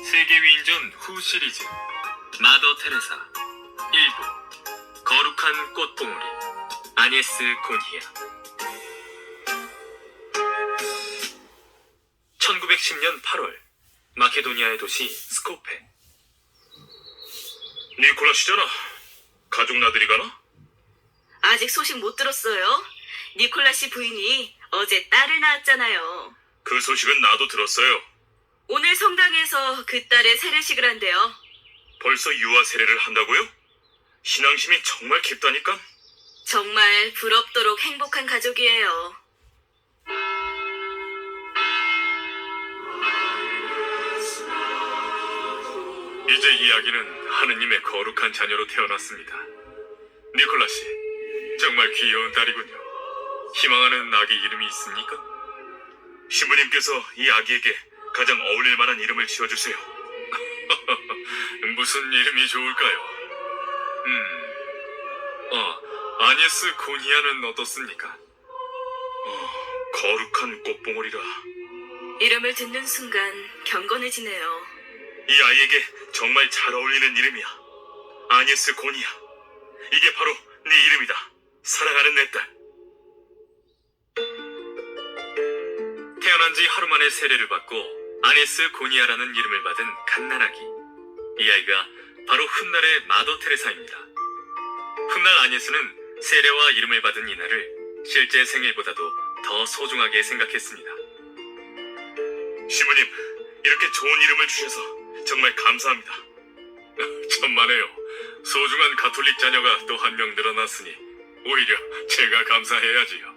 세계 위인전 후 시리즈 마더 테레사 일부 거룩한 꽃봉오리 아녜스 고니아 1910년 8월 마케도니아의 도시 스코페. 니콜라시잖아. 가족 나들이 가나? 아직 소식 못 들었어요. 니콜라 씨 부인이 어제 딸을 낳았잖아요. 그 소식은 나도 들었어요. 오늘 성당에서 그 딸의 세례식을 한대요. 벌써 유아 세례를 한다고요? 신앙심이 정말 깊다니까? 정말 부럽도록 행복한 가족이에요. 이제 이야기는 하느님의 거룩한 자녀로 태어났습니다. 니콜라 씨, 정말 귀여운 딸이군요. 희망하는 아기 이름이 있습니까? 신부님께서 이 아기에게 가장 어울릴 만한 이름을 지어주세요. 무슨 이름이 좋을까요? 아녜스 고니아는 어떻습니까? 거룩한 꽃봉오리라. 이름을 듣는 순간 경건해지네요. 이 아이에게 정말 잘 어울리는 이름이야. 아녜스 고니아. 이게 바로 네 이름이다. 사랑하는 내 딸. 태어난 지 하루 만에 세례를 받고 아녜스 고니아라는 이름을 받은 갓난아기. 이 아이가 바로 훗날의 마더 테레사입니다. 훗날 아녜스는 세례와 이름을 받은 이날을 실제 생일보다도 더 소중하게 생각했습니다. 신부님, 이렇게 좋은 이름을 주셔서 정말 감사합니다. 천만에요. 소중한 가톨릭 자녀가 또 한 명 늘어났으니 오히려 제가 감사해야지요.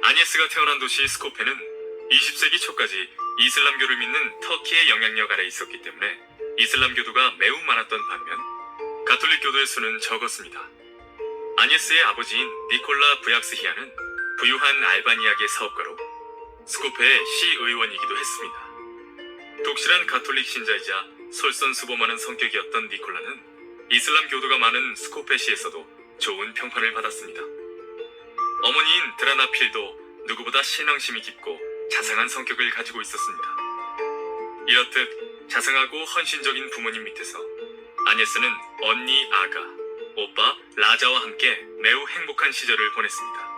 아녜스가 태어난 도시 스코페는 20세기 초까지 이슬람교를 믿는 터키의 영향력 아래 있었기 때문에 이슬람교도가 매우 많았던 반면 가톨릭 교도의 수는 적었습니다. 아녜스의 아버지인 니콜라 부약스히아는 부유한 알바니아계 사업가로 스코페의 시의원이기도 했습니다. 독실한 가톨릭 신자이자 솔선수범하는 성격이었던 니콜라는 이슬람 교도가 많은 스코페시에서도 좋은 평판을 받았습니다. 어머니인 드라나필도 누구보다 신앙심이 깊고 자상한 성격을 가지고 있었습니다. 이렇듯 자상하고 헌신적인 부모님 밑에서 아녜스는 언니 아가, 오빠 라자와 함께 매우 행복한 시절을 보냈습니다.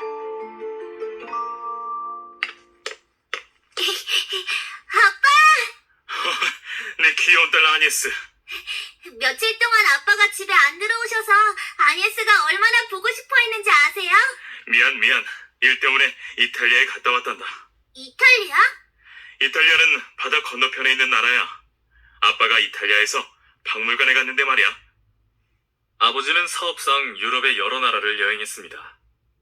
내 귀여운 딸 아녜스. 며칠 동안 아빠가 집에 안 들어오셔서 아녜스가 얼마나 보고 싶어 했는지 아세요? 미안. 일 때문에 이탈리아에 갔다 왔단다. 이탈리아? 이탈리아는 바다 건너편에 있는 나라야. 아빠가 이탈리아에서 박물관에 갔는데 말이야. 아버지는 사업상 유럽의 여러 나라를 여행했습니다.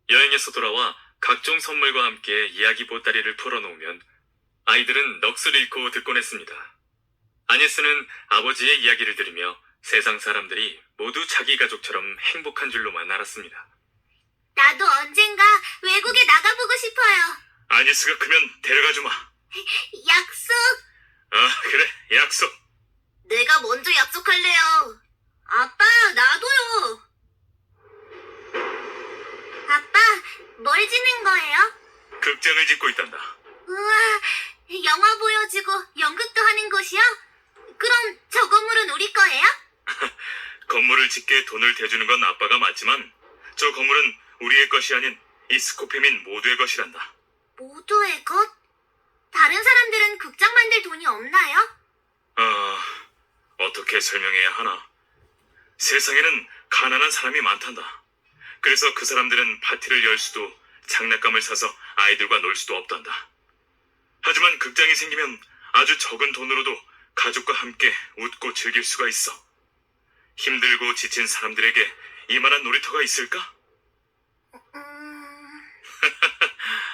여행에서 돌아와 각종 선물과 함께 이야기 보따리를 풀어놓으면 아이들은 넋을 잃고 듣곤 했습니다. 아녜스는 아버지의 이야기를 들으며 세상 사람들이 모두 자기 가족처럼 행복한 줄로만 알았습니다. 나도 언젠가 외국에 나가보고 싶어요. 아녜스가 크면 데려가주마. 약속. 아, 그래, 약속. 내가 먼저 약속할래요. 아빠, 나도요. 아빠, 뭘 지는 거예요? 극장을 짓고 있단다. 우와, 영화 보여주고 연극도 하는 곳이요? 그럼 저 건물은 우리 거예요? 건물을 짓게 돈을 대주는 건 아빠가 맞지만 저 건물은 우리의 것이 아닌 이 스코페민 모두의 것이란다. 모두의 것? 다른 사람들은 극장 만들 돈이 없나요? 어떻게 설명해야 하나. 세상에는 가난한 사람이 많단다. 그래서 그 사람들은 파티를 열 수도 장난감을 사서 아이들과 놀 수도 없단다. 하지만 극장이 생기면 아주 적은 돈으로도 가족과 함께 웃고 즐길 수가 있어. 힘들고 지친 사람들에게 이만한 놀이터가 있을까?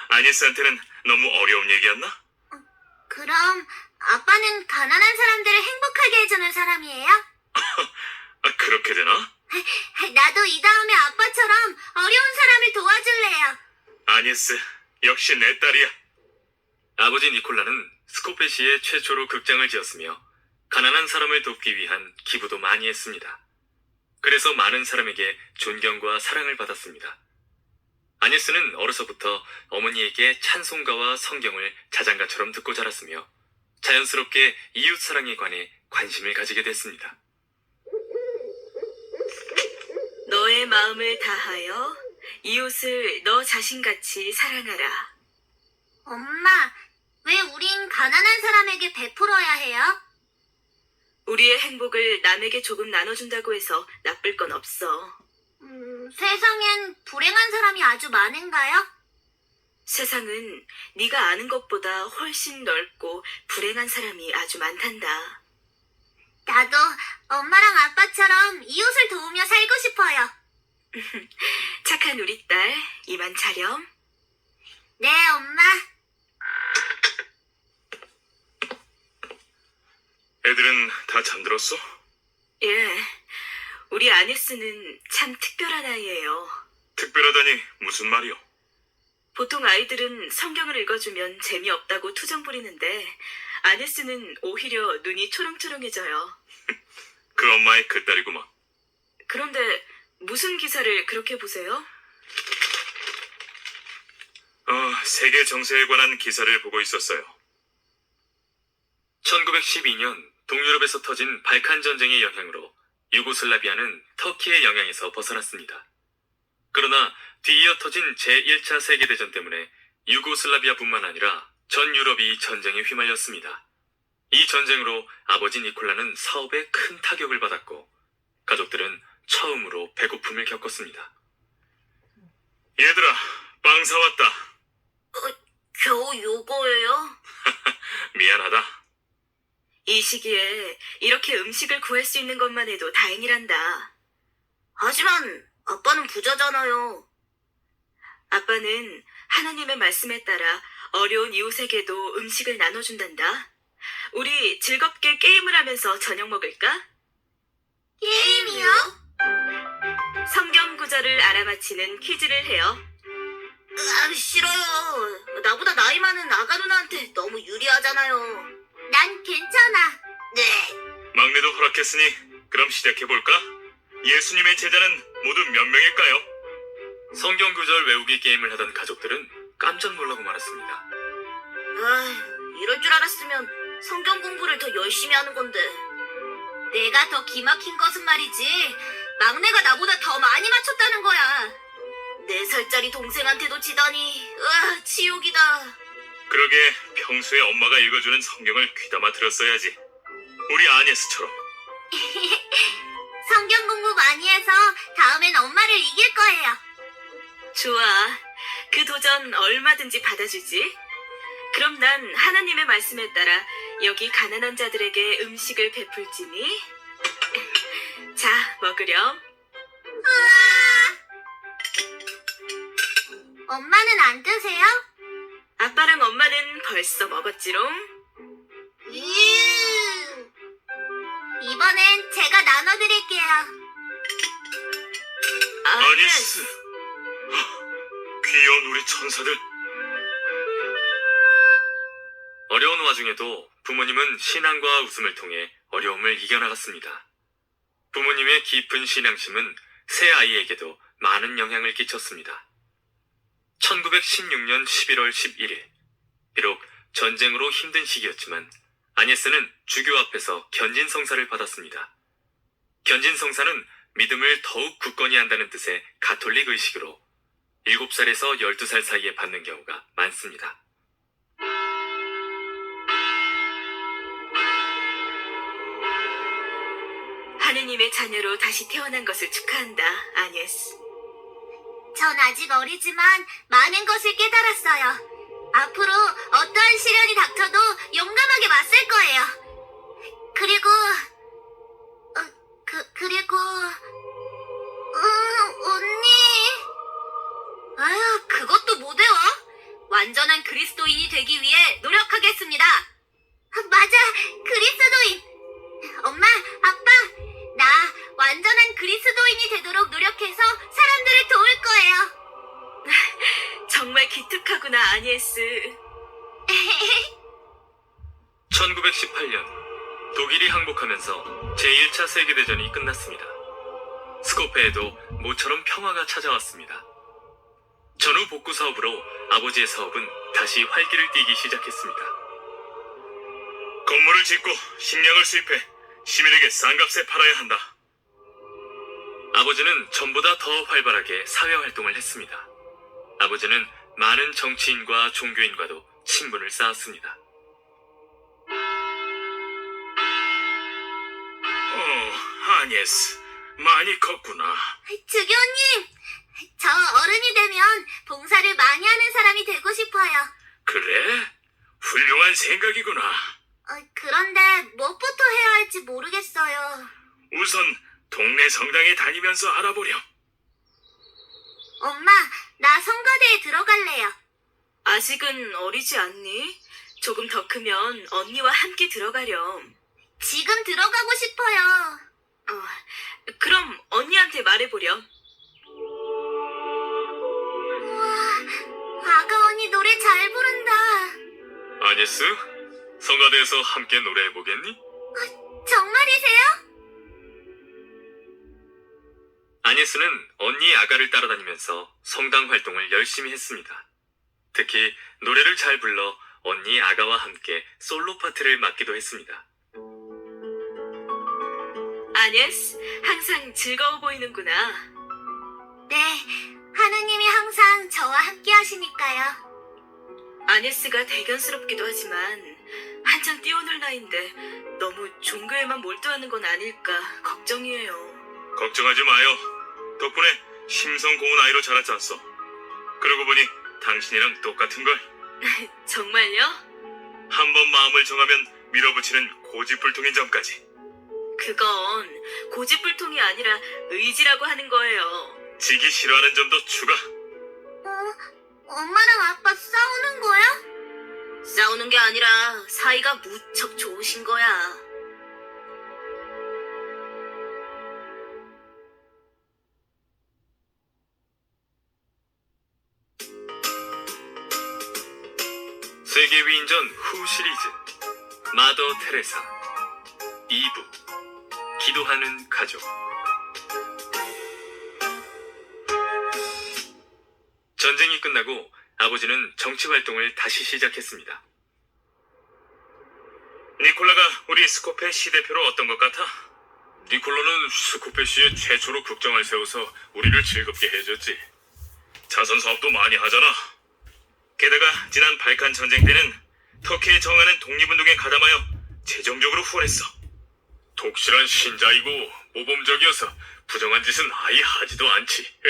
아녜스한테는 너무 어려운 얘기였나? 그럼 아빠는 가난한 사람들을 행복하게 해주는 사람이에요? 그렇게 되나? 나도 이 다음에 아빠처럼 어려운 사람을 도와줄래요. 아녜스, 역시 내 딸이야. 아버지 니콜라는 스코페시에 최초로 극장을 지었으며 가난한 사람을 돕기 위한 기부도 많이 했습니다. 그래서 많은 사람에게 존경과 사랑을 받았습니다. 아녜스는 어려서부터 어머니에게 찬송가와 성경을 자장가처럼 듣고 자랐으며 자연스럽게 이웃사랑에 관해 관심을 가지게 됐습니다. 너의 마음을 다하여 이웃을 너 자신같이 사랑하라. 엄마, 왜 우린 가난한 사람에게 베풀어야 해요? 우리의 행복을 남에게 조금 나눠준다고 해서 나쁠 건 없어. 세상엔 불행한 사람이 아주 많은가요? 세상은 네가 아는 것보다 훨씬 넓고 불행한 사람이 아주 많단다. 나도 엄마랑 아빠처럼 이웃을 도우며 살고 싶어요. 착한 우리 딸, 이만 차렴. 네, 엄마. 애들은 다 잠들었어? 예, 우리 아네스는 참 특별한 아이예요. 특별하다니 무슨 말이요? 보통 아이들은 성경을 읽어주면 재미없다고 투정 부리는데 아네스는 오히려 눈이 초롱초롱해져요. 그 엄마의 그 딸이구먼. 그런데 무슨 기사를 그렇게 보세요? 세계 정세에 관한 기사를 보고 있었어요. 1912년 동유럽에서 터진 발칸 전쟁의 영향으로 유고슬라비아는 터키의 영향에서 벗어났습니다. 그러나 뒤이어 터진 제1차 세계대전 때문에 유고슬라비아뿐만 아니라 전 유럽이 전쟁에 휘말렸습니다. 이 전쟁으로 아버지 니콜라는 사업에 큰 타격을 받았고 가족들은 처음으로 배고픔을 겪었습니다. 얘들아, 빵 사왔다. 겨우 요거예요? 미안하다. 이 시기에 이렇게 음식을 구할 수 있는 것만 해도 다행이란다. 하지만 아빠는 부자잖아요. 아빠는 하나님의 말씀에 따라 어려운 이웃에게도 음식을 나눠준단다. 우리 즐겁게 게임을 하면서 저녁 먹을까? 게임이요? 성경 구절을 알아맞히는 퀴즈를 해요. 싫어요. 나보다 나이 많은 아가 누나한테 너무 유리하잖아요. 난 괜찮아. 네. 막내도 허락했으니 그럼 시작해볼까? 예수님의 제자는 모두 몇 명일까요? 성경 구절 외우기 게임을 하던 가족들은 깜짝 놀라고 말았습니다. 이럴 줄 알았으면 성경 공부를 더 열심히 하는 건데. 내가 더 기막힌 것은 말이지. 막내가 나보다 더 많이 맞췄다는 거야. 4살짜리 동생한테도 지다니. 지옥이다. 그러게 평소에 엄마가 읽어주는 성경을 귀담아 들었어야지. 우리 아네스처럼. 성경 공부 많이 해서 다음엔 엄마를 이길 거예요. 좋아. 그 도전 얼마든지 받아주지. 그럼 난 하나님의 말씀에 따라 여기 가난한 자들에게 음식을 베풀지니. 자, 먹으렴. 엄마는 안 드세요? 아빠랑 엄마는 벌써 먹었지롱. 이번엔 제가 나눠드릴게요. 아네스. 귀여운 우리 천사들. 어려운 와중에도 부모님은 신앙과 웃음을 통해 어려움을 이겨나갔습니다. 부모님의 깊은 신앙심은 새 아이에게도 많은 영향을 끼쳤습니다. 1916년 11월 11일, 비록 전쟁으로 힘든 시기였지만 아네스는 주교 앞에서 견진성사를 받았습니다. 견진성사는 믿음을 더욱 굳건히 한다는 뜻의 가톨릭 의식으로 7살에서 12살 사이에 받는 경우가 많습니다. 하느님의 자녀로 다시 태어난 것을 축하한다, 아네스. 전 아직 어리지만 많은 것을 깨달았어요. 앞으로 어떠한 시련이 닥쳐도 용감하게 맞설 거예요. 그리고 언니. 아유, 그것도 못 외워? 완전한 그리스도인이 되기 위해 노력하겠습니다. 맞아, 그리스도인. 엄마, 아빠, 나 완전한 그리스도인이 되도록 노력해서 사람들을 도울 거예요. 정말 기특하구나, 아니에스. 1918년 독일이 항복하면서 제1차 세계대전이 끝났습니다. 스코페에도 모처럼 평화가 찾아왔습니다. 전후 복구 사업으로 아버지의 사업은 다시 활기를 띠기 시작했습니다. 건물을 짓고 식량을 수입해 시민에게 싼 값에 팔아야 한다. 아버지는 전보다 더 활발하게 사회활동을 했습니다. 아버지는 많은 정치인과 종교인과도 친분을 쌓았습니다. 아니에스, 많이 컸구나. 주교님, 저 어른이 되면 봉사를 많이 하는 사람이 되고 싶어요. 그래? 훌륭한 생각이구나. 그런데 무엇부터 해야 할지 모르겠어요. 우선 동네 성당에 다니면서 알아보렴. 엄마, 나 성가대에 들어갈래요. 아직은 어리지 않니? 조금 더 크면 언니와 함께 들어가렴. 지금 들어가고 싶어요. 그럼 언니한테 말해보렴. 우와, 아가 언니 노래 잘 부른다. 아니스, 성가대에서 함께 노래해보겠니? 정말이세요? 아니스는 언니 아가를 따라다니면서 성당 활동을 열심히 했습니다. 특히 노래를 잘 불러 언니 아가와 함께 솔로 파트를 맡기도 했습니다. 아니스, 항상 즐거워 보이는구나. 네, 하느님이 항상 저와 함께 하시니까요. 아니스가 대견스럽기도 하지만 한창 뛰어놀 나이인데 너무 종교에만 몰두하는 건 아닐까 걱정이에요. 걱정하지 마요. 덕분에 심성 고운 아이로 자랐지 않소. 그러고 보니 당신이랑 똑같은걸. 정말요? 한 번 마음을 정하면 밀어붙이는 고집불통인 점까지. 그건 고집불통이 아니라 의지라고 하는 거예요. 지기 싫어하는 점도 추가. 엄마랑 아빠 싸우는 거야? 싸우는 게 아니라 사이가 무척 좋으신 거야. 세계 위인전 후 시리즈 마더 테레사 2부 기도하는 가족. 전쟁이 끝나고 아버지는 정치 활동을 다시 시작했습니다. 니콜라가 우리 스코페 시대표로 어떤 것 같아? 니콜라는 스코페시에 최초로 국정을 세워서 우리를 즐겁게 해줬지. 자선 사업도 많이 하잖아. 게다가 지난 발칸 전쟁 때는 터키에 정하는 독립운동에 가담하여 재정적으로 후원했어. 독실한 신자이고 모범적이어서 부정한 짓은 아예 하지도 않지.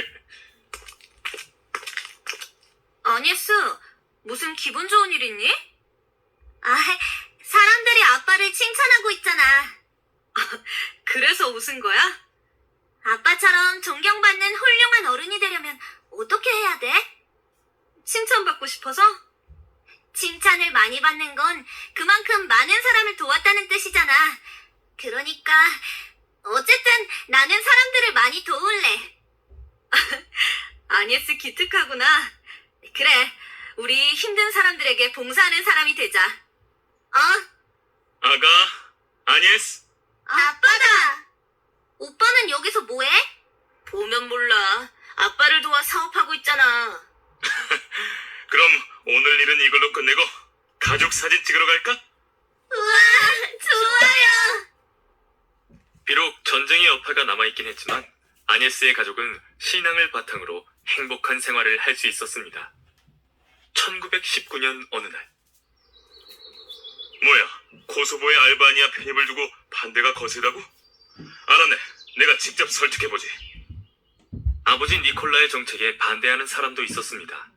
아니스, 무슨 기분 좋은 일 있니? 사람들이 아빠를 칭찬하고 있잖아. 그래서 웃은 거야? 아빠처럼 존경받는 훌륭한 어른이 되려면 어떻게 해야 돼? 칭찬받고 싶어서? 칭찬을 많이 받는 건 그만큼 많은 사람을 도왔다는 뜻이잖아. 그러니까 어쨌든 나는 사람들을 많이 도울래. 아니스 기특하구나. 그래, 우리 힘든 사람들에게 봉사하는 사람이 되자. 아가, 아니에스. 아빠다. 오빠는 여기서 뭐해? 보면 몰라. 아빠를 도와 사업하고 있잖아. 그럼 오늘 일은 이걸로 끝내고 가족 사진 찍으러 갈까? 우와, 좋아요. 비록 전쟁의 여파가 남아있긴 했지만 아니스의 가족은 신앙을 바탕으로 행복한 생활을 할 수 있었습니다. 1919년 어느 날 뭐야, 코소보의 알바니아 편입을 두고 반대가 거세다고? 알았네, 내가 직접 설득해보지. 아버지 니콜라의 정책에 반대하는 사람도 있었습니다.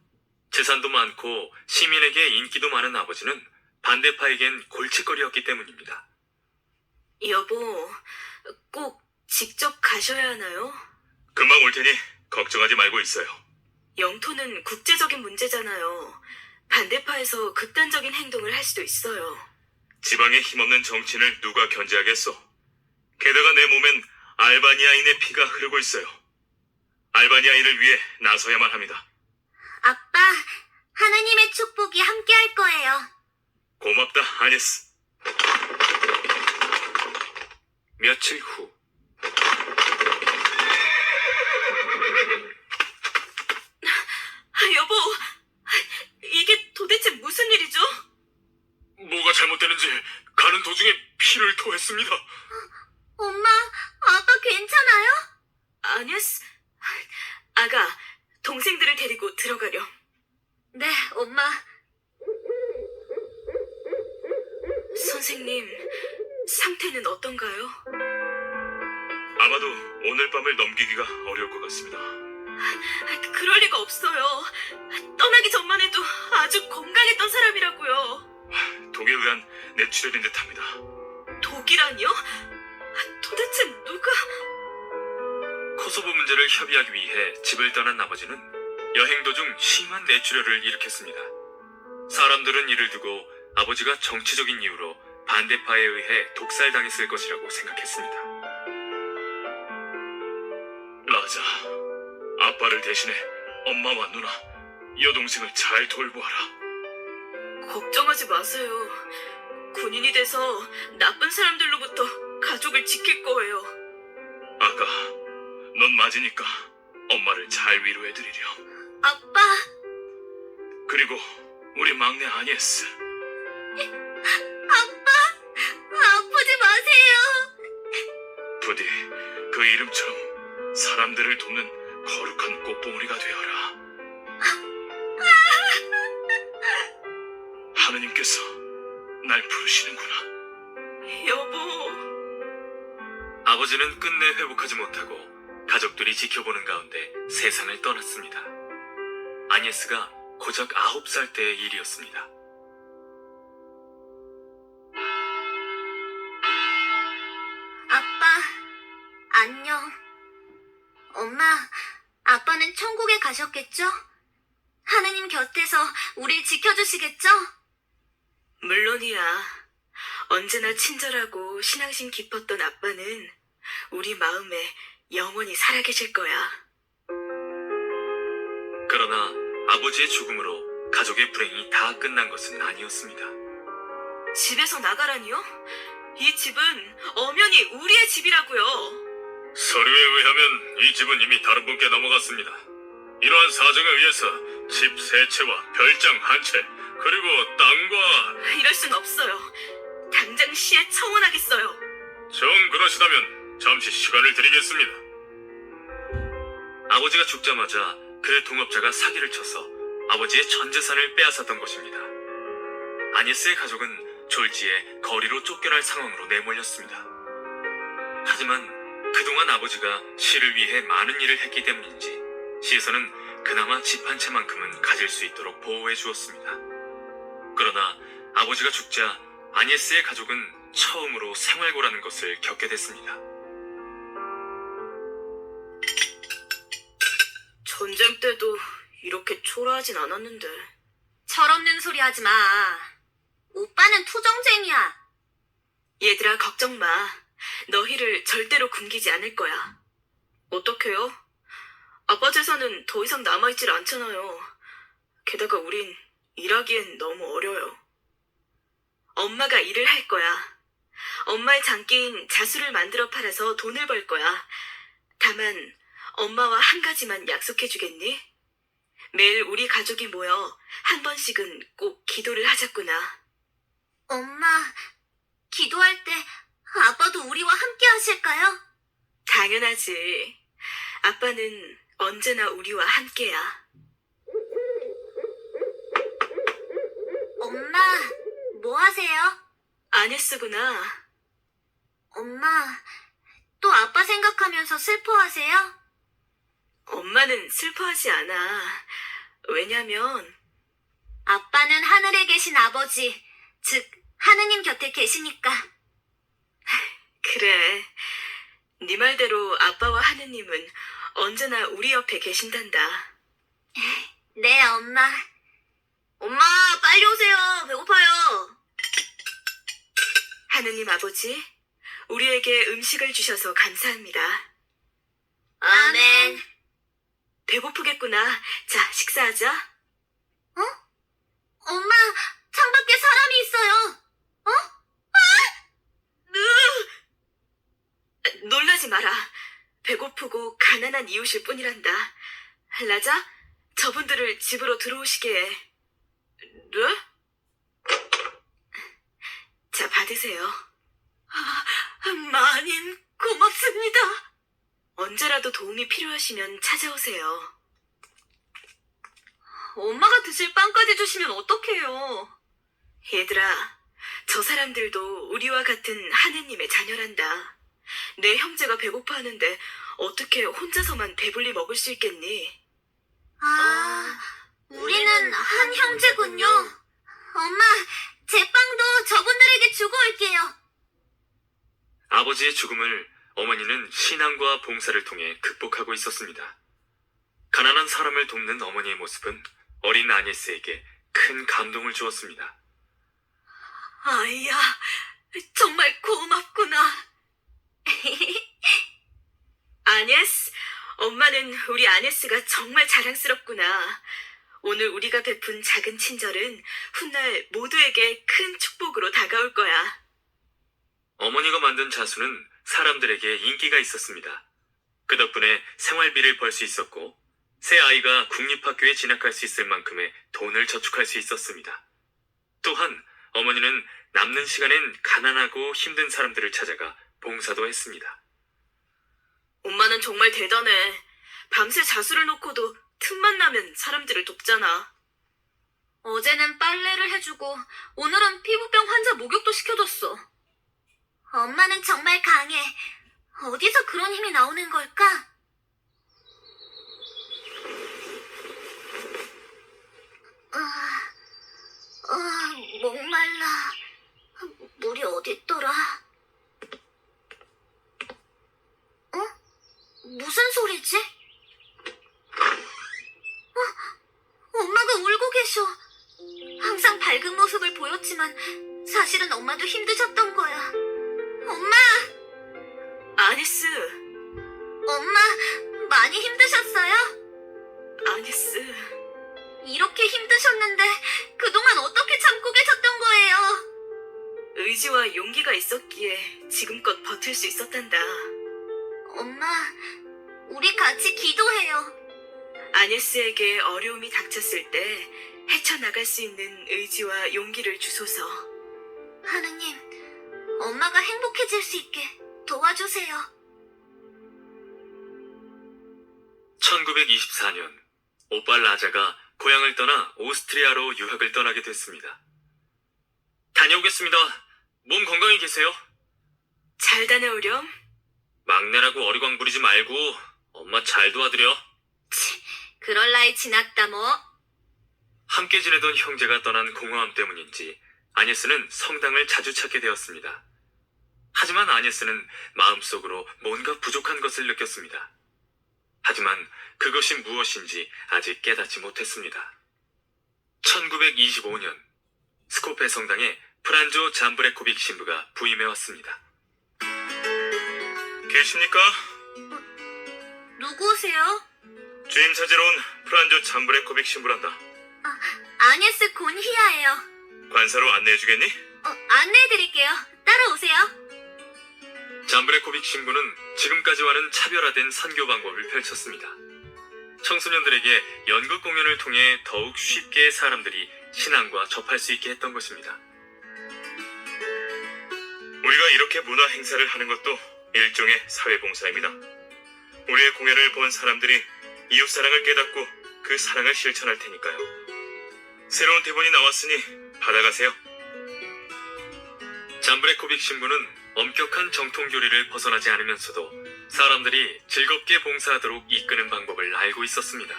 재산도 많고 시민에게 인기도 많은 아버지는 반대파에겐 골칫거리였기 때문입니다. 여보, 꼭 직접 가셔야 하나요? 금방 올 테니 걱정하지 말고 있어요. 영토는 국제적인 문제잖아요. 반대파에서 극단적인 행동을 할 수도 있어요. 지방에 힘없는 정치인을 누가 견제하겠소? 게다가 내 몸엔 알바니아인의 피가 흐르고 있어요. 알바니아인을 위해 나서야만 합니다. 아빠, 하느님의 축복이 함께 할 거예요. 고맙다, 아니스. 며칠 후 여보, 이게 도대체 무슨 일이죠? 뭐가 잘못되는지 가는 피를 토했습니다. 엄마, 아빠 괜찮아요? 아니었어. 아가, 동생들을 데리고 들어가렴. 네, 엄마. 선생님, 상태는 어떤가요? 아마도 오늘 밤을 넘기기가 어려울 것 같습니다. 그럴 리가 없어요. 떠나기 전만 해도 아주 건강했던 사람이라고요. 독에 의한 뇌출혈인 듯합니다. 독이라니요? 도대체 누가... 코소보 문제를 협의하기 위해 집을 떠난 아버지는 여행 도중 심한 뇌출혈을 일으켰습니다. 사람들은 이를 두고 아버지가 정치적인 이유로 반대파에 의해 독살당했을 것이라고 생각했습니다. 라자, 아빠를 대신해 엄마와 누나, 여동생을 잘 돌보아라. 걱정하지 마세요. 군인이 돼서 나쁜 사람들로부터 가족을 지킬 거예요. 아까 넌 맞으니까 엄마를 잘 위로해드리렴. 아빠, 그리고 우리 막내 아니에스. 아빠, 아프지 마세요. 부디 그 이름처럼 사람들을 돕는 거룩한 꽃봉오리가 되어라. 하느님께서 날 부르시는구나. 여보... 아버지는 끝내 회복하지 못하고 가족들이 지켜보는 가운데 세상을 떠났습니다. 아니에스가 고작 9살 때의 일이었습니다. 아빠, 안녕. 엄마, 아빠는 천국에 가셨겠죠? 하느님 곁에서 우릴 지켜주시겠죠? 물론이야. 언제나 친절하고 신앙심 깊었던 아빠는 우리 마음에 영원히 살아계실 거야. 그러나 아버지의 죽음으로 가족의 불행이 다 끝난 것은 아니었습니다. 집에서 나가라니요? 이 집은 엄연히 우리의 집이라고요. 서류에 의하면 이 집은 이미 다른 분께 넘어갔습니다. 이러한 사정에 의해서 집 3채와 별장 1채, 그리고 땅과... 이럴 순 없어요. 당장 시에 청원하겠어요. 정 그러시다면 잠시 시간을 드리겠습니다. 아버지가 죽자마자 그 동업자가 사기를 쳐서 아버지의 전 재산을 빼앗았던 것입니다. 아니스의 가족은 졸지에 거리로 쫓겨날 상황으로 내몰렸습니다. 하지만 그동안 아버지가 시를 위해 많은 일을 했기 때문인지 시에서는 그나마 집 한 채만큼은 가질 수 있도록 보호해 주었습니다. 그러나 아버지가 죽자 아니에스의 가족은 처음으로 생활고라는 것을 겪게 됐습니다. 전쟁 때도 이렇게 초라하진 않았는데. 철없는 소리 하지 마. 오빠는 투정쟁이야. 얘들아, 걱정 마. 너희를 절대로 굶기지 않을 거야. 어떡해요? 아빠 재산은 더 이상 남아있질 않잖아요. 게다가 우린 일하기엔 너무 어려요. 엄마가 일을 할 거야. 엄마의 장기인 자수를 만들어 팔아서 돈을 벌 거야. 다만 엄마와 한 가지만 약속해주겠니? 매일 우리 가족이 모여 한 번씩은 꼭 기도를 하자꾸나. 엄마, 기도할 때 아빠도 우리와 함께 하실까요? 당연하지. 아빠는 언제나 우리와 함께야. 엄마, 뭐 하세요? 아니스구나. 엄마, 또 아빠 생각하면서 슬퍼하세요? 엄마는 슬퍼하지 않아. 왜냐면 아빠는 하늘에 계신 아버지, 즉 하느님 곁에 계시니까. 그래. 네 말대로 아빠와 하느님은 언제나 우리 옆에 계신단다. 네, 엄마. 엄마, 빨리 오세요. 배고파요. 하느님 아버지, 우리에게 음식을 주셔서 감사합니다. 아멘. 배고프겠구나. 자, 식사하자. 엄마, 창밖에 사람이 있어요. 놀라지 마라. 배고프고 가난한 이웃일 뿐이란다. 라자, 저분들을 집으로 들어오시게 해. 네? 자, 받으세요. 언제라도 도움이 필요하시면 찾아오세요. 엄마가 드실 빵까지 주시면 어떡해요? 얘들아, 저 사람들도 우리와 같은 하느님의 자녀란다. 내 형제가 배고파하는데 어떻게 혼자서만 배불리 먹을 수 있겠니? 우리는 한 형제군요. 엄마, 제 빵도 저분들에게 주고 올게요. 아버지의 죽음을 어머니는 신앙과 봉사를 통해 극복하고 있었습니다. 가난한 사람을 돕는 어머니의 모습은 어린 아니스에게 큰 감동을 주었습니다. 아이야, 정말 고맙구나. 아네스, 엄마는 우리 아네스가 정말 자랑스럽구나. 오늘 우리가 베푼 작은 친절은 훗날 모두에게 큰 축복으로 다가올 거야. 어머니가 만든 자수는 사람들에게 인기가 있었습니다. 그 덕분에 생활비를 벌 수 있었고, 새 아이가 국립학교에 진학할 수 있을 만큼의 돈을 저축할 수 있었습니다. 또한 어머니는 남는 시간엔 가난하고 힘든 사람들을 찾아가 봉사도 했습니다. 엄마는 정말 대단해. 밤새 자수를 놓고도 틈만 나면 사람들을 돕잖아. 어제는 빨래를 해주고 오늘은 피부병 환자 목욕도 시켜줬어. 엄마는 정말 강해. 어디서 그런 힘이 나오는 걸까? 목말라. 물이 어딨더라? 무슨 소리지? 엄마가 울고 계셔. 항상 밝은 모습을 보였지만 사실은 엄마도 힘드셨던 거야. 엄마! 아니스, 엄마, 많이 힘드셨어요? 아니스. 이렇게 힘드셨는데 그동안 어떻게 참고 계셨던 거예요? 의지와 용기가 있었기에 지금껏 버틸 수 있었단다. 엄마, 우리 같이 기도해요. 아니스에게 어려움이 닥쳤을 때 헤쳐나갈 수 있는 의지와 용기를 주소서. 하느님, 엄마가 행복해질 수 있게 도와주세요. 1924년, 오빠 라자가 고향을 떠나 오스트리아로 유학을 떠나게 됐습니다. 다녀오겠습니다. 몸 건강히 계세요. 잘 다녀오렴. 막내라고 어리광 부리지 말고 엄마 잘 도와드려. 그럴 나이 지났다 뭐. 함께 지내던 형제가 떠난 공허함 때문인지 아니스는 성당을 자주 찾게 되었습니다. 하지만 아니스는 마음속으로 뭔가 부족한 것을 느꼈습니다. 하지만 그것이 무엇인지 아직 깨닫지 못했습니다. 1925년 스코페 성당에 프란조 잠브레코빅 신부가 부임해 왔습니다. 계십니까? 누구세요? 주임 찾으러 온 프란조 잠브레코빅 신부란다. 아니스 곤히야예요. 관사로 안내해주겠니? 안내해드릴게요. 따라오세요. 잠브레코빅 신부는 지금까지와는 차별화된 선교 방법을 펼쳤습니다. 청소년들에게 연극 공연을 통해 더욱 쉽게 사람들이 신앙과 접할 수 있게 했던 것입니다. 우리가 이렇게 문화 행사를 하는 것도 일종의 사회봉사입니다. 우리의 공연을 본 사람들이 이웃사랑을 깨닫고 그 사랑을 실천할 테니까요. 새로운 대본이 나왔으니 받아가세요. 잠브레코빅 신부는 엄격한 정통교리를 벗어나지 않으면서도 사람들이 즐겁게 봉사하도록 이끄는 방법을 알고 있었습니다.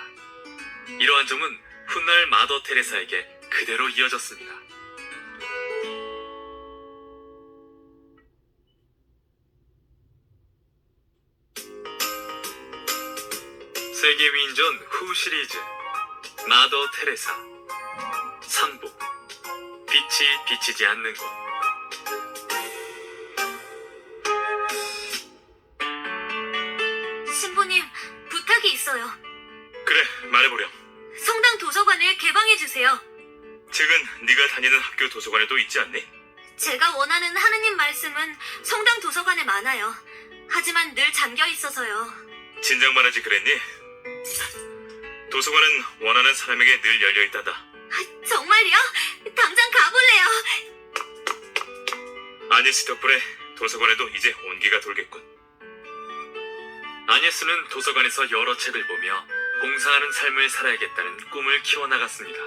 이러한 점은 훗날 마더 테레사에게 그대로 이어졌습니다. 세계 위인전 후 시리즈 마더 테레사 3부 빛이 비치지 않는 곳. 신부님, 부탁이 있어요. 그래, 말해보렴. 성당 도서관을 개방해주세요. 책은 네가 다니는 학교 도서관에도 있지 않니? 제가 원하는 하느님 말씀은 성당 도서관에 많아요. 하지만 늘 잠겨 있어서요. 진작 말하지 그랬니? 도서관은 원하는 사람에게 늘 열려있단다. 정말요? 당장 가볼래요. 아니스 덕분에 도서관에도 이제 온기가 돌겠군. 아니에스는 도서관에서 여러 책을 보며 봉사하는 삶을 살아야겠다는 꿈을 키워나갔습니다.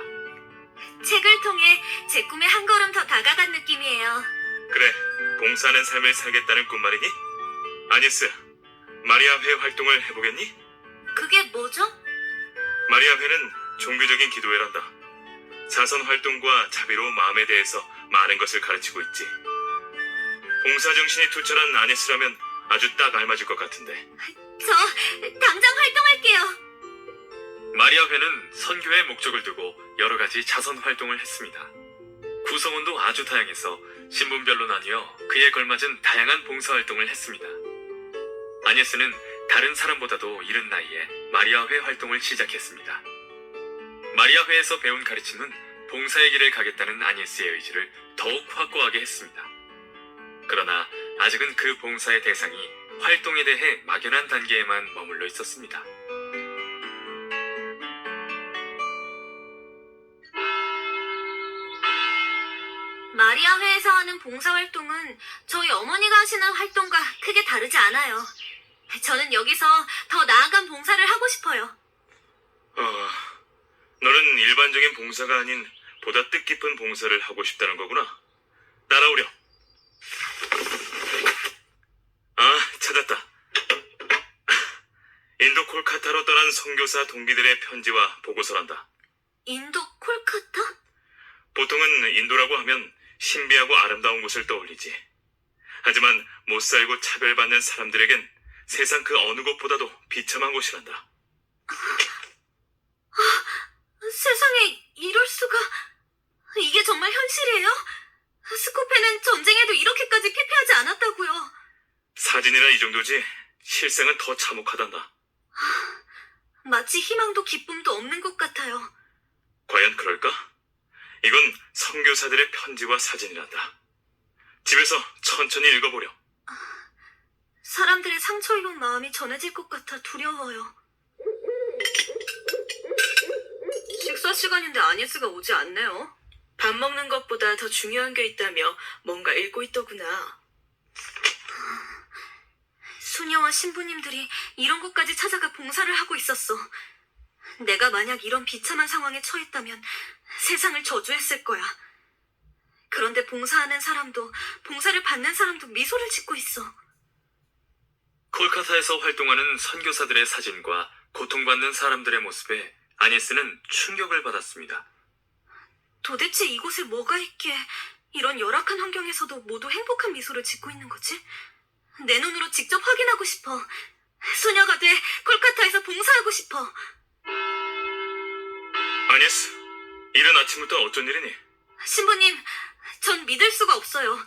책을 통해 제 꿈에 한 걸음 더 다가간 느낌이에요. 그래, 봉사하는 삶을 살겠다는 꿈 말이니? 아니스, 마리아회 활동을 해보겠니? 그게 뭐죠? 마리아회는 종교적인 기도회란다. 자선 활동과 자비로운 마음에 대해서 많은 것을 가르치고 있지. 봉사 정신이 투철한 아니스라면 아주 딱 알맞을 것 같은데. 저 당장 활동할게요. 마리아회는 선교의 목적을 두고 여러 가지 자선 활동을 했습니다. 구성원도 아주 다양해서 신분별로 나뉘어 그에 걸맞은 다양한 봉사활동을 했습니다. 아니에스는 다른 사람보다도 이른 나이에 마리아회 활동을 시작했습니다. 마리아회에서 배운 가르침은 봉사의 길을 가겠다는 아니에스의 의지를 더욱 확고하게 했습니다. 그러나 아직은 그 봉사의 대상이 활동에 대해 막연한 단계에만 머물러 있었습니다. 마리아회에서 하는 봉사활동은 저희 어머니가 하시는 활동과 크게 다르지 않아요. 저는 여기서 더 나아간 봉사를 하고 싶어요. 너는 일반적인 봉사가 아닌 보다 뜻깊은 봉사를 하고 싶다는 거구나. 따라오렴. 찾았다. 인도 콜카타로 떠난 선교사 동기들의 편지와 보고서란다. 인도 콜카타? 보통은 인도라고 하면 신비하고 아름다운 곳을 떠올리지. 하지만 못 살고 차별받는 사람들에겐 세상 그 어느 곳보다도 비참한 곳이란다. 세상에 이럴 수가. 이게 정말 현실이에요? 스코페는 전쟁에도 이렇게까지 피폐하지 않았다고요. 사진이라 이 정도지 실생은 더 참혹하단다. 마치 희망도 기쁨도 없는 것 같아요. 과연 그럴까? 이건 선교사들의 편지와 사진이란다. 집에서 천천히 읽어보렴. 사람들의 상처 입은 마음이 전해질 것 같아 두려워요. 식사 시간인데 아니스가 오지 않네요. 밥 먹는 것보다 더 중요한 게 있다며 뭔가 읽고 있더구나. 수녀와 신부님들이 이런 곳까지 찾아가 봉사를 하고 있었어. 내가 만약 이런 비참한 상황에 처했다면 세상을 저주했을 거야. 그런데 봉사하는 사람도 봉사를 받는 사람도 미소를 짓고 있어. 콜카타에서 활동하는 선교사들의 사진과 고통받는 사람들의 모습에 아니에스는 충격을 받았습니다. 도대체 이곳에 뭐가 있기에 이런 열악한 환경에서도 모두 행복한 미소를 짓고 있는 거지? 내 눈으로 직접 확인하고 싶어. 소녀가 돼 콜카타에서 봉사하고 싶어. 아니스, 이른 아침부터 어쩐 일이니? 신부님, 전 믿을 수가 없어요.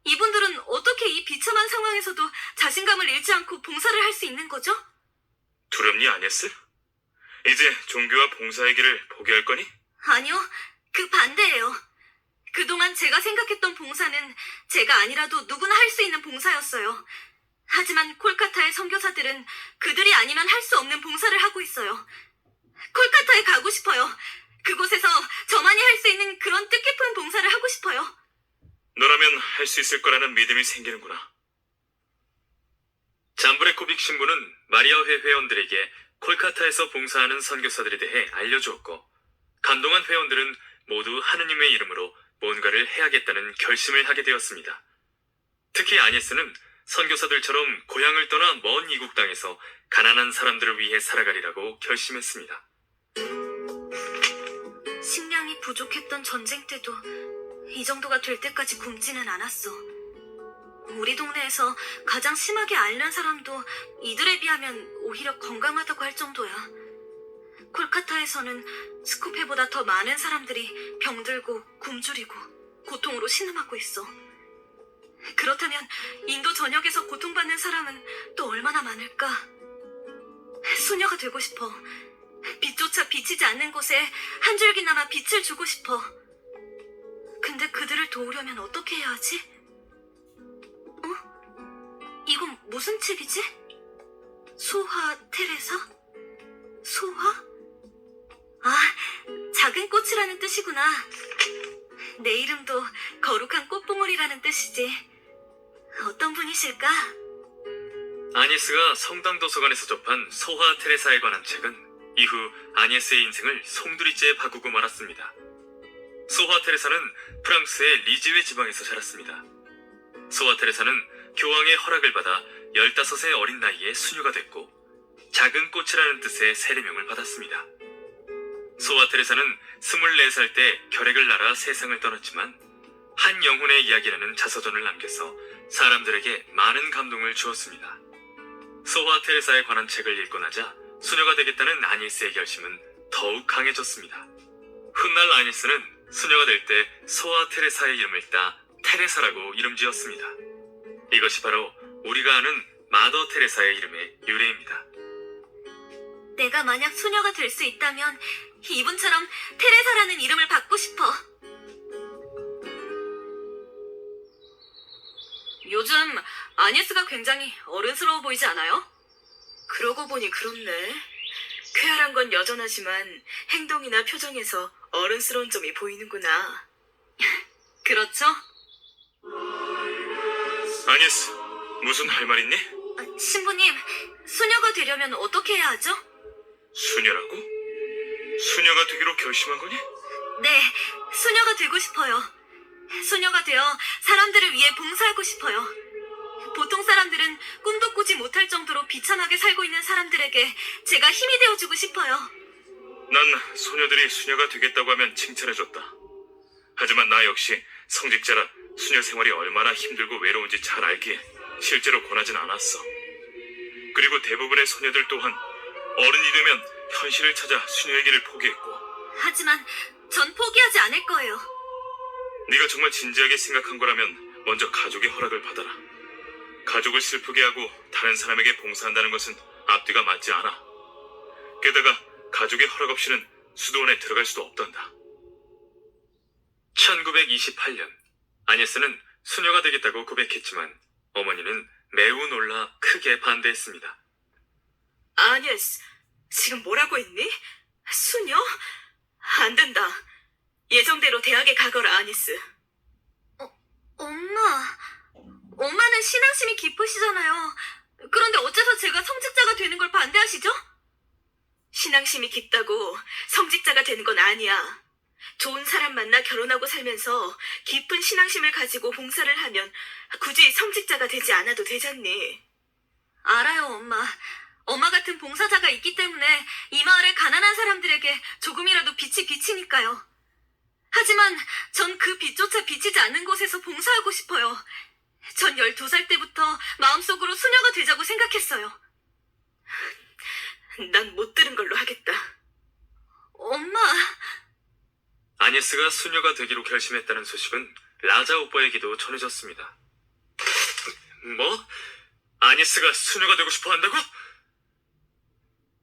이분들은 어떻게 이 비참한 상황에서도 자신감을 잃지 않고 봉사를 할 수 있는 거죠? 두렵니, 아니스? 이제 종교와 봉사의 길을 포기할 거니? 아니요, 그 반대예요. 그동안 제가 생각했던 봉사는 제가 아니라도 누구나 할 수 있는 봉사였어요. 하지만 콜카타의 선교사들은 그들이 아니면 할 수 없는 봉사를 하고 있어요. 콜카타에 가고 싶어요. 그곳에서 저만이 할 수 있는 그런 뜻깊은 봉사를 하고 싶어요. 너라면 할 수 있을 거라는 믿음이 생기는구나. 잠브레코빅 신부는 마리아회 회원들에게 콜카타에서 봉사하는 선교사들에 대해 알려주었고, 감동한 회원들은 모두 하느님의 이름으로 뭔가를 해야겠다는 결심을 하게 되었습니다. 특히 아니에스는 선교사들처럼 고향을 떠나 먼 이국 땅에서 가난한 사람들을 위해 살아가리라고 결심했습니다. 식량이 부족했던 전쟁 때도 이 정도가 될 때까지 굶지는 않았어. 우리 동네에서 가장 심하게 앓는 사람도 이들에 비하면 오히려 건강하다고 할 정도야. 콜카타에서는 스코페보다 더 많은 사람들이 병들고 굶주리고 고통으로 신음하고 있어. 그렇다면 인도 전역에서 고통받는 사람은 또 얼마나 많을까? 소녀가 되고 싶어. 빛조차 비치지 않는 곳에 한 줄기나마 빛을 주고 싶어. 근데 그들을 도우려면 어떻게 해야 하지? 이건 무슨 책이지? 소화 테레사? 소화? 아, 작은 꽃이라는 뜻이구나. 내 이름도 거룩한 꽃봉오리라는 뜻이지. 어떤 분이실까? 아니스가 성당 도서관에서 접한 소화 테레사에 관한 책은 이후 아니스의 인생을 송두리째 바꾸고 말았습니다. 소화 테레사는 프랑스의 리지웨 지방에서 자랐습니다. 소화 테레사는 교황의 허락을 받아 15의 어린 나이에 수녀가 됐고 작은 꽃이라는 뜻의 세례명을 받았습니다. 소화 테레사는 24살 때 결핵을 앓아 세상을 떠났지만 한 영혼의 이야기라는 자서전을 남겨서 사람들에게 많은 감동을 주었습니다. 소화 테레사에 관한 책을 읽고 나자 수녀가 되겠다는 아니스의 결심은 더욱 강해졌습니다. 훗날 아니스는 수녀가 될 때 소화 테레사의 이름을 따 테레사라고 이름 지었습니다. 이것이 바로 우리가 아는 마더 테레사의 이름의 유래입니다. 내가 만약 소녀가 될 수 있다면 이분처럼 테레사라는 이름을 받고 싶어. 요즘 아니스가 굉장히 어른스러워 보이지 않아요? 그러고 보니 그렇네. 쾌활한 건 여전하지만 행동이나 표정에서 어른스러운 점이 보이는구나. 그렇죠? 아니스, 무슨 할 말 있니? 신부님, 소녀가 되려면 어떻게 해야 하죠? 수녀라고? 수녀가 되기로 결심한 거니? 네, 소녀가 되고 싶어요. 소녀가 되어 사람들을 위해 봉사하고 싶어요. 보통 사람들은 꿈도 꾸지 못할 정도로 비참하게 살고 있는 사람들에게 제가 힘이 되어주고 싶어요. 난 소녀들이 수녀가 되겠다고 하면 칭찬해줬다. 하지만 나 역시 성직자라 수녀 생활이 얼마나 힘들고 외로운지 잘 알기에 실제로 권하진 않았어. 그리고 대부분의 소녀들 또한 어른이 되면 현실을 찾아 수녀의 길을 포기했고. 하지만 전 포기하지 않을 거예요. 네가 정말 진지하게 생각한 거라면 먼저 가족의 허락을 받아라. 가족을 슬프게 하고 다른 사람에게 봉사한다는 것은 앞뒤가 맞지 않아. 게다가 가족의 허락 없이는 수도원에 들어갈 수도 없단다. 1928년 아니스는 수녀가 되겠다고 고백했지만 어머니는 매우 놀라 크게 반대했습니다. 아니스, 지금 뭐라고 했니? 수녀? 안 된다. 예정대로 대학에 가거라, 아니스. 엄마는 신앙심이 깊으시잖아요. 그런데 어째서 제가 성직자가 되는 걸 반대하시죠? 신앙심이 깊다고 성직자가 되는 건 아니야. 좋은 사람 만나 결혼하고 살면서 깊은 신앙심을 가지고 봉사를 하면 굳이 성직자가 되지 않아도 되잖니. 알아요, 엄마. 엄마 같은 봉사자가 있기 때문에 이 마을의 가난한 사람들에게 조금이라도 빛이 비치니까요. 하지만 전 그 빛조차 비치지 않는 곳에서 봉사하고 싶어요. 전 12살 때부터 마음속으로 수녀가 되자고 생각했어요. 난 못 들은 걸로 하겠다. 엄마, 아니스가 수녀가 되기로 결심했다는 소식은 라자 오빠에게도 전해졌습니다. 뭐? 아니스가 수녀가 되고 싶어 한다고?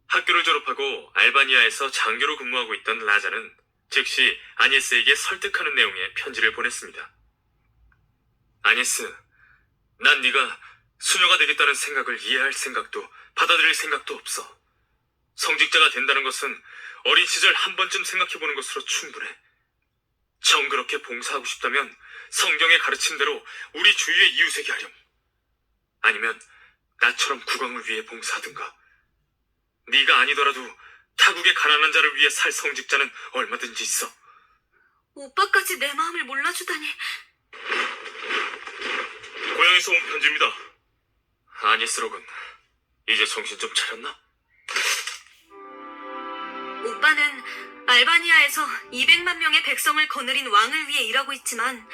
학교를 졸업하고 알바니아에서 장교로 근무하고 있던 라자는 즉시 아니스에게 설득하는 내용의 편지를 보냈습니다. 아니스, 난 네가 수녀가 되겠다는 생각을 이해할 생각도 받아들일 생각도 없어. 성직자가 된다는 것은 어린 시절 한 번쯤 생각해보는 것으로 충분해. 정 그렇게 봉사하고 싶다면 성경의 가르침대로 우리 주위의 이웃에게 하렴. 아니면 나처럼 국왕을 위해 봉사하든가. 네가 아니더라도 타국의 가난한 자를 위해 살 성직자는 얼마든지 있어. 오빠까지 내 마음을 몰라주다니. 고향에서 온 편지입니다. 아니스로군, 이제 정신 좀 차렸나? 오빠는 알바니아에서 200만 명의 백성을 거느린 왕을 위해 일하고 있지만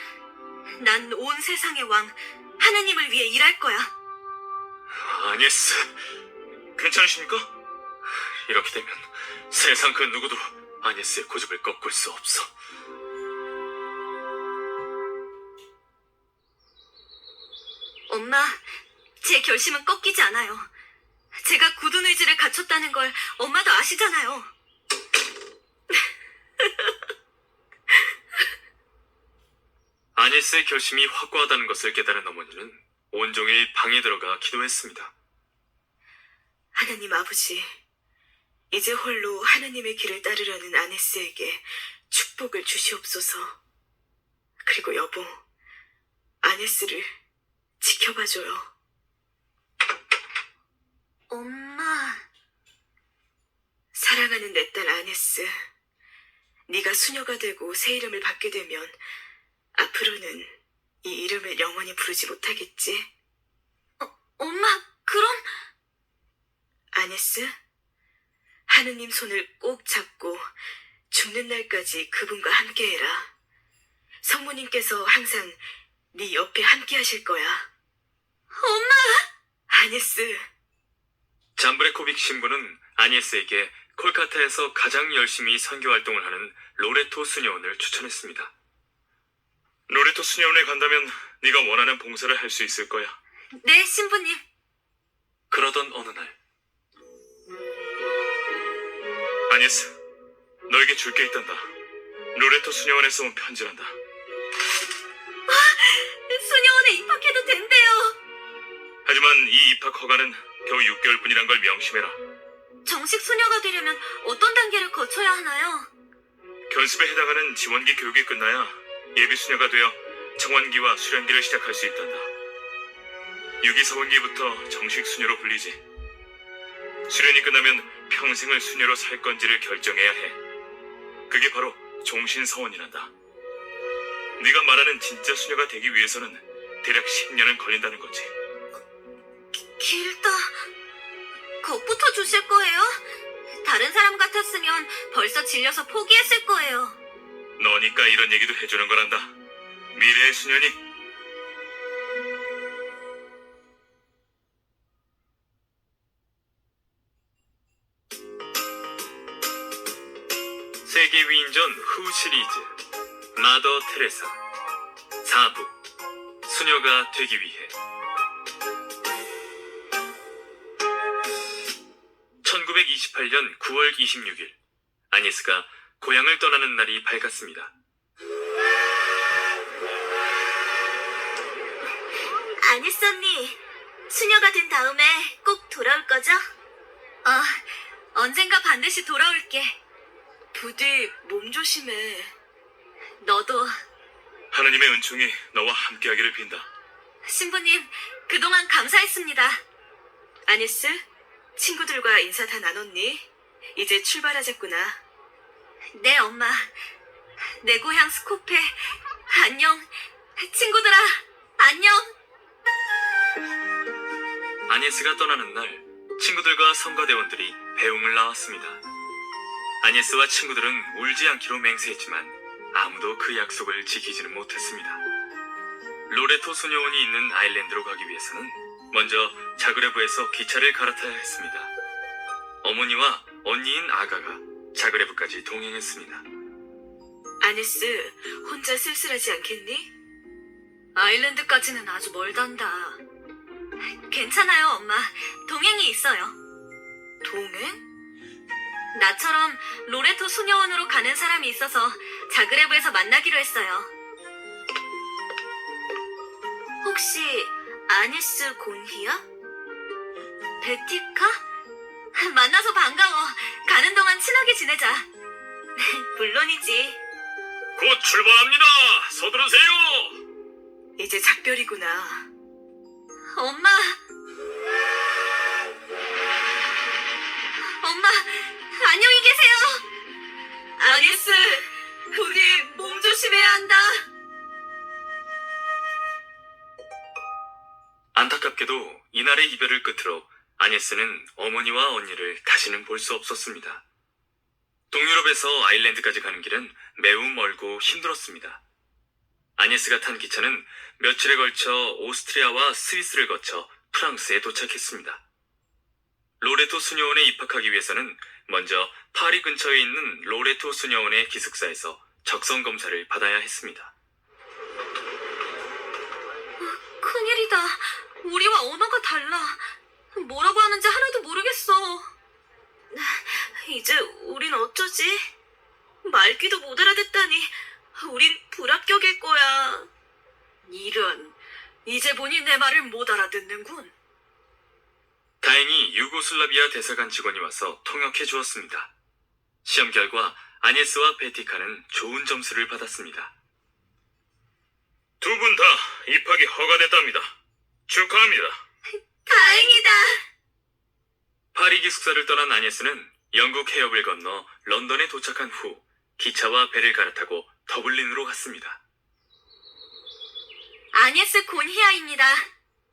난 온 세상의 왕, 하느님을 위해 일할 거야. 아니스, 괜찮으십니까? 이렇게 되면 세상 그 누구도 아니스의 고집을 꺾을 수 없어. 엄마, 제 결심은 꺾이지 않아요. 제가 굳은 의지를 갖췄다는 걸 엄마도 아시잖아요. 아니스의 결심이 확고하다는 것을 깨달은 어머니는 온종일 방에 들어가 기도했습니다. 하나님 아버지, 이제 홀로 하나님의 길을 따르려는 아네스에게 축복을 주시옵소서. 그리고 여보, 아네스를 지켜봐줘요. 엄마. 사랑하는 내 딸 아네스, 네가 수녀가 되고 새 이름을 받게 되면 앞으로는 이 이름을 영원히 부르지 못하겠지? 엄마, 그럼 아네스, 하느님 손을 꼭 잡고 죽는 날까지 그분과 함께해라. 성모님께서 항상 네 옆에 함께 하실 거야. 엄마. 아네스. 잠브레코빅 신부는 아니에스에게 콜카타에서 가장 열심히 선교 활동을 하는 로레토 수녀원을 추천했습니다. 로레토 수녀원에 간다면 네가 원하는 봉사를 할 수 있을 거야. 네, 신부님. 그러던 어느 날 아니스, 너에게 줄 게 있단다. 로레토 수녀원에서 온 편지란다. 수녀원에 입학해도 된대요. 하지만 이 입학 허가는 겨우 6개월뿐이란 걸 명심해라. 정식 수녀가 되려면 어떤 단계를 거쳐야 하나요? 견습에 해당하는 지원기 교육이 끝나야 예비 수녀가 되어 청원기와 수련기를 시작할 수 있단다. 유기사원기부터 정식 수녀로 불리지. 수련이 끝나면 평생을 수녀로 살 건지를 결정해야 해. 그게 바로 종신서원이란다. 네가 말하는 진짜 수녀가 되기 위해서는 대략 10년은 걸린다는 거지. 길다. 겁부터 주실 거예요? 다른 사람 같았으면 벌써 질려서 포기했을 거예요. 너니까 이런 얘기도 해주는 거란다. 미래의 수녀니. 세계 위인전 후 시리즈 마더 테레사 4부 수녀가 되기 위해 1928년 9월 26일 아니스가 고향을 떠나는 날이 밝았습니다. 아니스 언니, 수녀가 된 다음에 꼭 돌아올 거죠? 언젠가 반드시 돌아올게. 부디 몸 조심해. 너도. 하느님의 은총이 너와 함께하기를 빈다. 신부님, 그동안 감사했습니다. 아네스, 친구들과 인사 다 나눴니? 이제 출발하자꾸나. 네, 엄마. 내 고향 스코페. 안녕. 친구들아, 안녕. 아니스가 떠나는 날 친구들과 성가대원들이 배웅을 나왔습니다. 아니스와 친구들은 울지 않기로 맹세했지만 아무도 그 약속을 지키지는 못했습니다. 로레토 수녀원이 있는 아일랜드로 가기 위해서는 먼저 자그레브에서 기차를 갈아타야 했습니다. 어머니와 언니인 아가가 자그레브까지 동행했습니다. 아네스, 혼자 쓸쓸하지 않겠니? 아일랜드까지는 아주 멀단다. 괜찮아요, 엄마. 동행이 있어요. 동행? 나처럼 로레토 수녀원으로 가는 사람이 있어서 자그레브에서 만나기로 했어요. 혹시 아니스 곤히야? 베티카? 만나서 반가워. 가는 동안 친하게 지내자. 물론이지. 곧 출발합니다. 서두르세요. 이제 작별이구나. 엄마. 엄마, 안녕히 계세요. 아네스, 우리 몸 조심해야 한다. 안타깝게도 이날의 이별을 끝으로 아네스는 어머니와 언니를 다시는 볼 수 없었습니다. 동유럽에서 아일랜드까지 가는 길은 매우 멀고 힘들었습니다. 아네스가 탄 기차는 며칠에 걸쳐 오스트리아와 스위스를 거쳐 프랑스에 도착했습니다. 로레토 수녀원에 입학하기 위해서는 먼저 파리 근처에 있는 로레토 수녀원의 기숙사에서 적성 검사를 받아야 했습니다. 큰일이다. 우리와 언어가 달라. 뭐라고 하는지 하나도 모르겠어. 이제 우린 어쩌지? 말귀도 못 알아듣다니 우린 불합격일 거야. 이런, 이제 보니 내 말을 못 알아듣는군. 다행히 유고슬라비아 대사관 직원이 와서 통역해 주었습니다. 시험 결과 아네스와 베티카는 좋은 점수를 받았습니다. 두 분 다 입학이 허가됐답니다. 축하합니다. 다행이다. 파리 기숙사를 떠난 아니에스는 영국 해협을 건너 런던에 도착한 후 기차와 배를 갈아타고 더블린으로 갔습니다. 아니에스 곤히아입니다.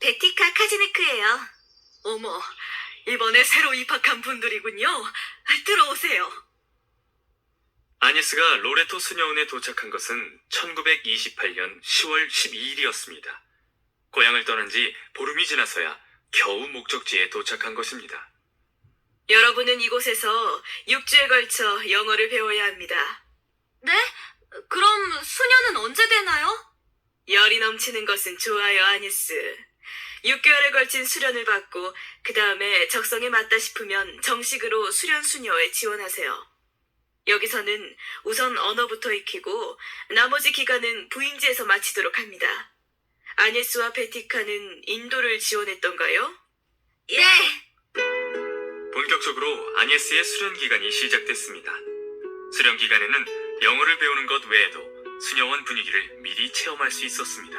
베티카 카지네크예요. 어머, 이번에 새로 입학한 분들이군요. 들어오세요. 아니에스가 로레토 수녀원에 도착한 것은 1928년 10월 12일이었습니다. 고향을 떠난 지 보름이 지나서야 겨우 목적지에 도착한 것입니다. 여러분은 이곳에서 6주에 걸쳐 영어를 배워야 합니다. 네? 그럼 수녀는 언제 되나요? 열이 넘치는 것은 좋아요, 아니스. 6개월에 걸친 수련을 받고 그 다음에 적성에 맞다 싶으면 정식으로 수련 수녀에 지원하세요. 여기서는 우선 언어부터 익히고 나머지 기간은 부인지에서 마치도록 합니다. 아니스와 베티카는 인도를 지원했던가요? 네. 본격적으로 아니에스의 수련 기간이 시작됐습니다. 수련 기간에는 영어를 배우는 것 외에도 수녀원 분위기를 미리 체험할 수 있었습니다.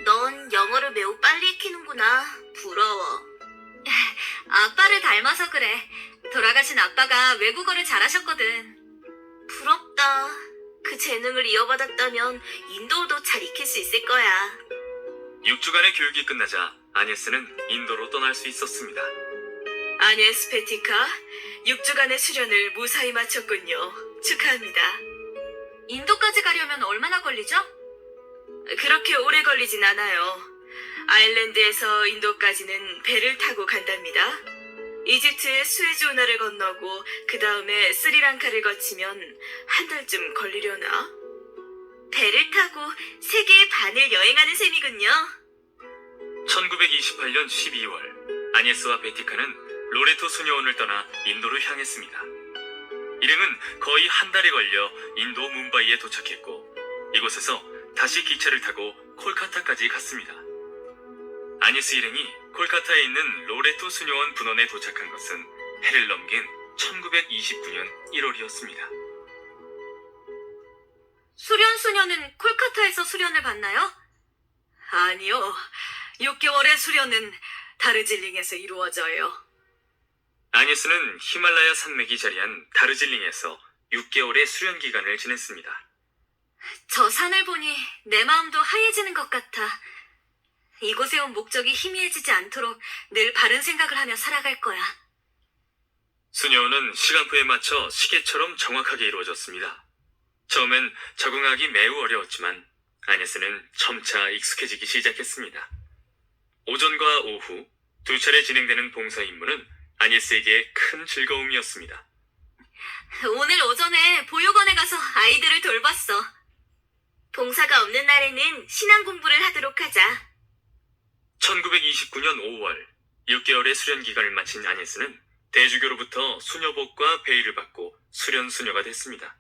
넌 영어를 매우 빨리 익히는구나. 부러워. 아빠를 닮아서 그래. 돌아가신 아빠가 외국어를 잘하셨거든. 부럽다. 그 재능을 이어받았다면 인도어도 잘 익힐 수 있을 거야. 6주간의 교육이 끝나자 아니에스는 인도로 떠날 수 있었습니다. 아니에스 베티카, 6주간의 수련을 무사히 마쳤군요. 축하합니다. 인도까지 가려면 얼마나 걸리죠? 그렇게 오래 걸리진 않아요. 아일랜드에서 인도까지는 배를 타고 간답니다. 이집트의 수에즈 운하를 건너고 그 다음에 스리랑카를 거치면 한 달쯤 걸리려나? 배를 타고 세계의 반을 여행하는 셈이군요. 1928년 12월 아니에스와 베티카는 로레토 수녀원을 떠나 인도로 향했습니다. 일행은 거의 한 달에 걸려 인도 뭄바이에 도착했고 이곳에서 다시 기차를 타고 콜카타까지 갔습니다. 아니에스 일행이 콜카타에 있는 로레토 수녀원 분원에 도착한 것은 해를 넘긴 1929년 1월이었습니다. 수련 수녀는 콜카타에서 수련을 받나요? 아니요. 6개월의 수련은 다르질링에서 이루어져요. 아니에스는 히말라야 산맥이 자리한 다르질링에서 6개월의 수련 기간을 지냈습니다. 저 산을 보니 내 마음도 하얘지는 것 같아. 이곳에 온 목적이 희미해지지 않도록 늘 바른 생각을 하며 살아갈 거야. 수녀원은 시간표에 맞춰 시계처럼 정확하게 이루어졌습니다. 처음엔 적응하기 매우 어려웠지만 아니에스는 점차 익숙해지기 시작했습니다. 오전과 오후 두 차례 진행되는 봉사 임무는 아니에스에게 큰 즐거움이었습니다. 오늘 오전에 보육원에 가서 아이들을 돌봤어. 봉사가 없는 날에는 신앙 공부를 하도록 하자. 1929년 5월 6개월의 수련 기간을 마친 아니에스는 대주교로부터 수녀복과 베일을 받고 수련 수녀가 됐습니다.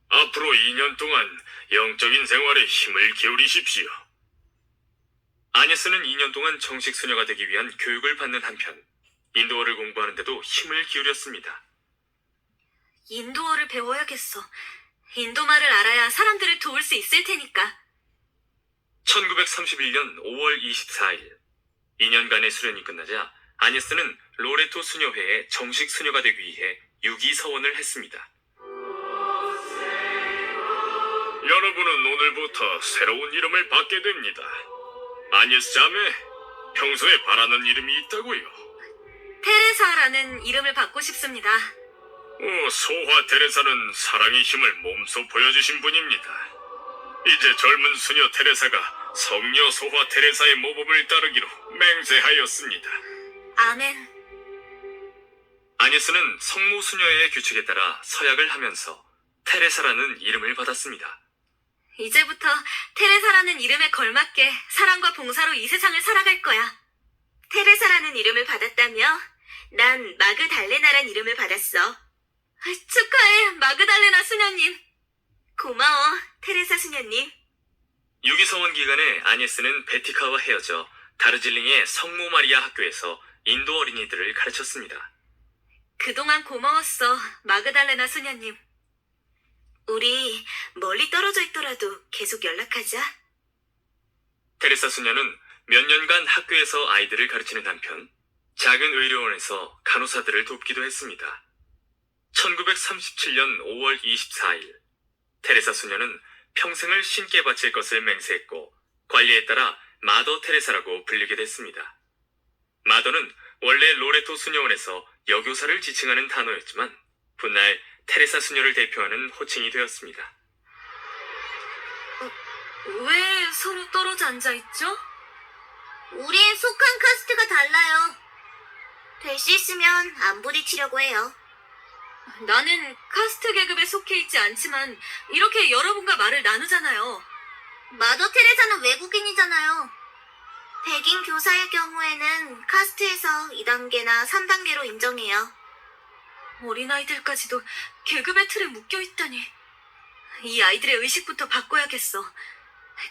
앞으로 2년 동안 영적인 생활에 힘을 기울이십시오. 아니에스는 2년 동안 정식 수녀가 되기 위한 교육을 받는 한편 인도어를 공부하는데도 힘을 기울였습니다. 인도어를 배워야겠어. 인도말을 알아야 사람들을 도울 수 있을 테니까. 1931년 5월 24일 2년간의 수련이 끝나자 아니에스는 로레토 수녀회의 정식 수녀가 되기 위해 유기서원을 했습니다. 여러분은 오늘부터 새로운 이름을 받게 됩니다. 아니에스 자매, 평소에 바라는 이름이 있다고요? 테레사라는 이름을 받고 싶습니다. 소화 테레사는 사랑의 힘을 몸소 보여주신 분입니다. 이제 젊은 수녀 테레사가 성녀 소화 테레사의 모범을 따르기로 맹세하였습니다. 아멘. 아니에스는 성모 수녀회의 규칙에 따라 서약을 하면서 테레사라는 이름을 받았습니다. 이제부터 테레사라는 이름에 걸맞게 사랑과 봉사로 이 세상을 살아갈 거야. 테레사라는 이름을 받았다며? 난 마그달레나란 이름을 받았어. 축하해, 마그달레나 수녀님. 고마워, 테레사 수녀님. 유기서원 기간에 아니에스는 베티카와 헤어져 다르질링의 성모 마리아 학교에서 인도 어린이들을 가르쳤습니다. 그동안 고마웠어, 마그달레나 수녀님. 우리 멀리 떨어져 있더라도 계속 연락하자. 테레사 수녀는 몇 년간 학교에서 아이들을 가르치는 한편 작은 의료원에서 간호사들을 돕기도 했습니다. 1937년 5월 24일, 테레사 수녀는 평생을 신께 바칠 것을 맹세했고 관리에 따라 마더 테레사라고 불리게 됐습니다. 마더는 원래 로레토 수녀원에서 여교사를 지칭하는 단어였지만 훗날 테레사 수녀를 대표하는 호칭이 되었습니다. 왜 서로 떨어져 앉아있죠? 우린 속한 카스트가 달라요. 될 수 있으면 안 부딪히려고 해요. 나는 카스트 계급에 속해 있지 않지만 이렇게 여러분과 말을 나누잖아요. 마더 테레사는 외국인이잖아요. 백인 교사의 경우에는 카스트에서 2단계나 3단계로 인정해요. 어린아이들까지도 계급의 틀에 묶여있다니. 이 아이들의 의식부터 바꿔야겠어.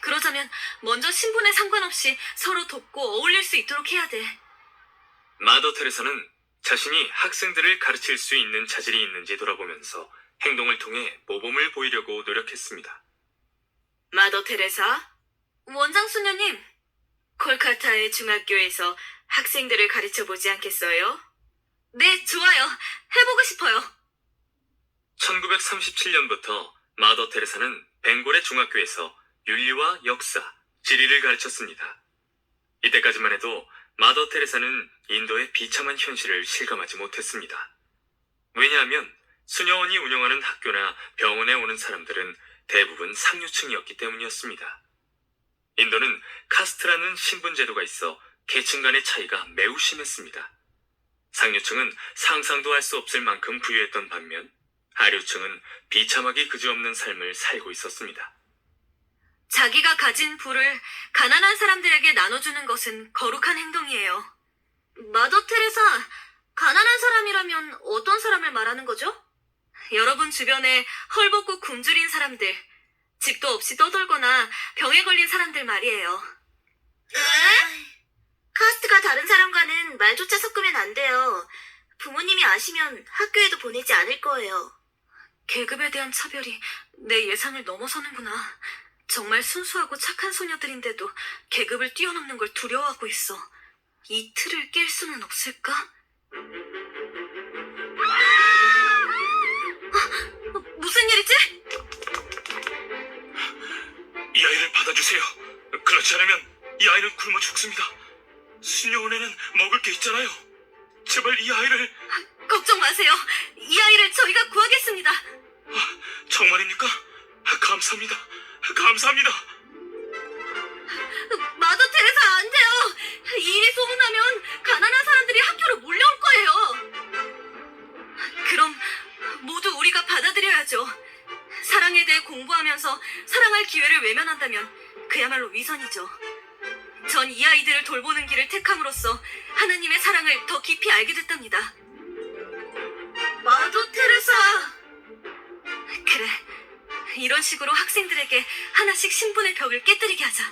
그러자면 먼저 신분에 상관없이 서로 돕고 어울릴 수 있도록 해야 돼. 마더 테레사는 자신이 학생들을 가르칠 수 있는 자질이 있는지 돌아보면서 행동을 통해 모범을 보이려고 노력했습니다. 마더 테레사? 원장 수녀님, 콜카타의 중학교에서 학생들을 가르쳐보지 않겠어요? 네, 좋아요. 해보고 싶어요. 1937년부터 마더 테레사는 벵골의 중학교에서 윤리와 역사, 지리를 가르쳤습니다. 이때까지만 해도 마더 테레사는 인도의 비참한 현실을 실감하지 못했습니다. 왜냐하면 수녀원이 운영하는 학교나 병원에 오는 사람들은 대부분 상류층이었기 때문이었습니다. 인도는 카스트라는 신분제도가 있어 계층 간의 차이가 매우 심했습니다. 상류층은 상상도 할 수 없을 만큼 부유했던 반면 하류층은 비참하기 그지없는 삶을 살고 있었습니다. 자기가 가진 부를 가난한 사람들에게 나눠주는 것은 거룩한 행동이에요. 마더 테레사, 가난한 사람이라면 어떤 사람을 말하는 거죠? 여러분 주변에 헐벗고 굶주린 사람들, 집도 없이 떠돌거나 병에 걸린 사람들 말이에요. 카스트가 다른 사람과는 말조차 섞으면 안 돼요. 부모님이 아시면 학교에도 보내지 않을 거예요. 계급에 대한 차별이 내 예상을 넘어서는구나. 정말 순수하고 착한 소녀들인데도 계급을 뛰어넘는 걸 두려워하고 있어. 이 틀을 깰 수는 없을까? 무슨 일이지? 이 아이를 받아주세요. 그렇지 않으면 이 아이는 굶어 죽습니다. 수녀원에는 먹을 게 있잖아요. 제발 이 아이를... 걱정 마세요. 이 아이를 저희가 구하겠습니다. 정말입니까? 감사합니다. 감사합니다. 마더 테레사 안 돼요. 이 일이 소문나면 가난한 사람들이 학교로 몰려올 거예요. 그럼 모두 우리가 받아들여야죠. 사랑에 대해 공부하면서 사랑할 기회를 외면한다면 그야말로 위선이죠. 전 이 아이들을 돌보는 길을 택함으로써 하나님의 사랑을 더 깊이 알게 됐답니다. 마더 테레사! 그래, 이런 식으로 학생들에게 하나씩 신분의 벽을 깨뜨리게 하자.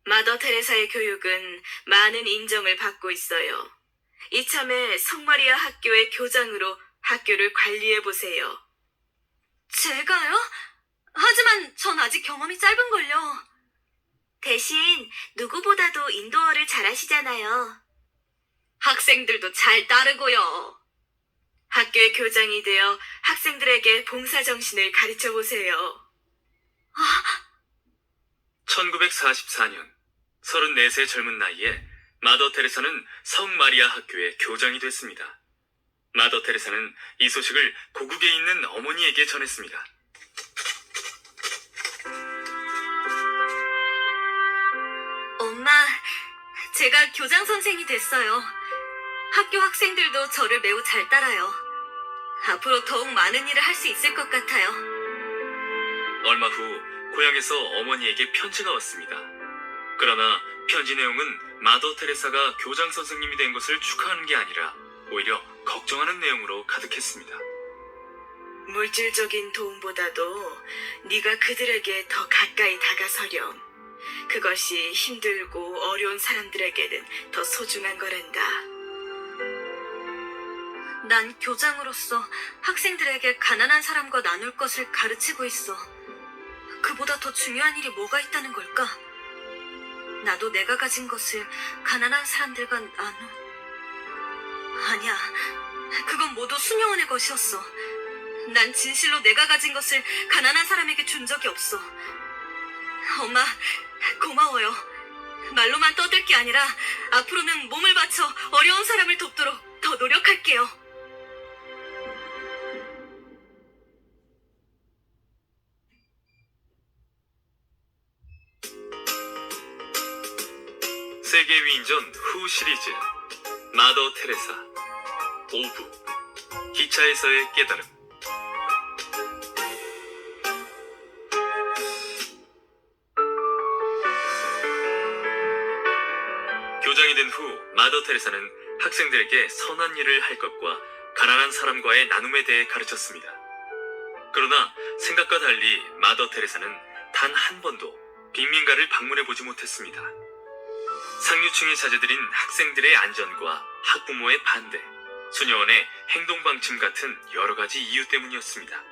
마더 테레사의 교육은 많은 인정을 받고 있어요. 이참에 성마리아 학교의 교장으로 학교를 관리해보세요. 제가요? 하지만 전 아직 경험이 짧은걸요. 대신 누구보다도 인도어를 잘하시잖아요. 학생들도 잘 따르고요. 학교의 교장이 되어 학생들에게 봉사정신을 가르쳐보세요. 1944년 34세 젊은 나이에 마더 테레사는 성마리아 학교의 교장이 됐습니다. 마더 테레사는 이 소식을 고국에 있는 어머니에게 전했습니다. 엄마, 제가 교장 선생이 됐어요. 학교 학생들도 저를 매우 잘 따라요. 앞으로 더욱 많은 일을 할 수 있을 것 같아요. 얼마 후 고향에서 어머니에게 편지가 왔습니다. 그러나 편지 내용은 마더 테레사가 교장 선생님이 된 것을 축하하는 게 아니라 오히려 걱정하는 내용으로 가득했습니다. 물질적인 도움보다도 네가 그들에게 더 가까이 다가서렴. 그것이 힘들고 어려운 사람들에게는 더 소중한 거란다. 난 교장으로서 학생들에게 가난한 사람과 나눌 것을 가르치고 있어. 그보다 더 중요한 일이 뭐가 있다는 걸까? 나도 내가 가진 것을 가난한 사람들과 아니야. 그건 모두 수녀원의 것이었어. 난 진실로 내가 가진 것을 가난한 사람에게 준 적이 없어. 엄마, 고마워요. 말로만 떠들 게 아니라 앞으로는 몸을 바쳐 어려운 사람을 돕도록 더 노력할게요. 세계 위인전 후 시리즈 마더 테레사 5부 기차에서의 깨달음. 교장이 된 후 마더 테레사는 학생들에게 선한 일을 할 것과 가난한 사람과의 나눔에 대해 가르쳤습니다. 그러나 생각과 달리 마더 테레사는 단 한 번도 빈민가를 방문해 보지 못했습니다. 상류층의 자제들인 학생들의 안전과 학부모의 반대, 수녀원의 행동 방침 같은 여러 가지 이유 때문이었습니다.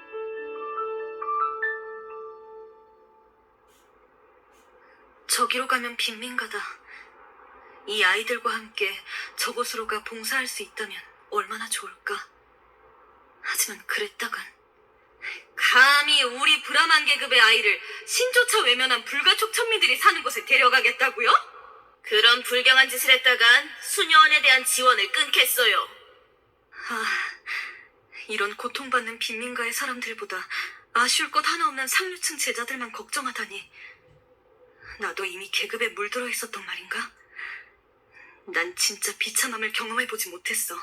저기로 가면 빈민가다. 이 아이들과 함께 저곳으로 가 봉사할 수 있다면 얼마나 좋을까? 하지만 그랬다간 감히 우리 브라만 계급의 아이를 신조차 외면한 불가촉 천민들이 사는 곳에 데려가겠다고요? 그런 불경한 짓을 했다간 수녀원에 대한 지원을 끊겠어요. 이런 고통받는 빈민가의 사람들보다 아쉬울 것 하나 없는 상류층 제자들만 걱정하다니. 나도 이미 계급에 물들어 있었던 말인가? 난 진짜 비참함을 경험해보지 못했어.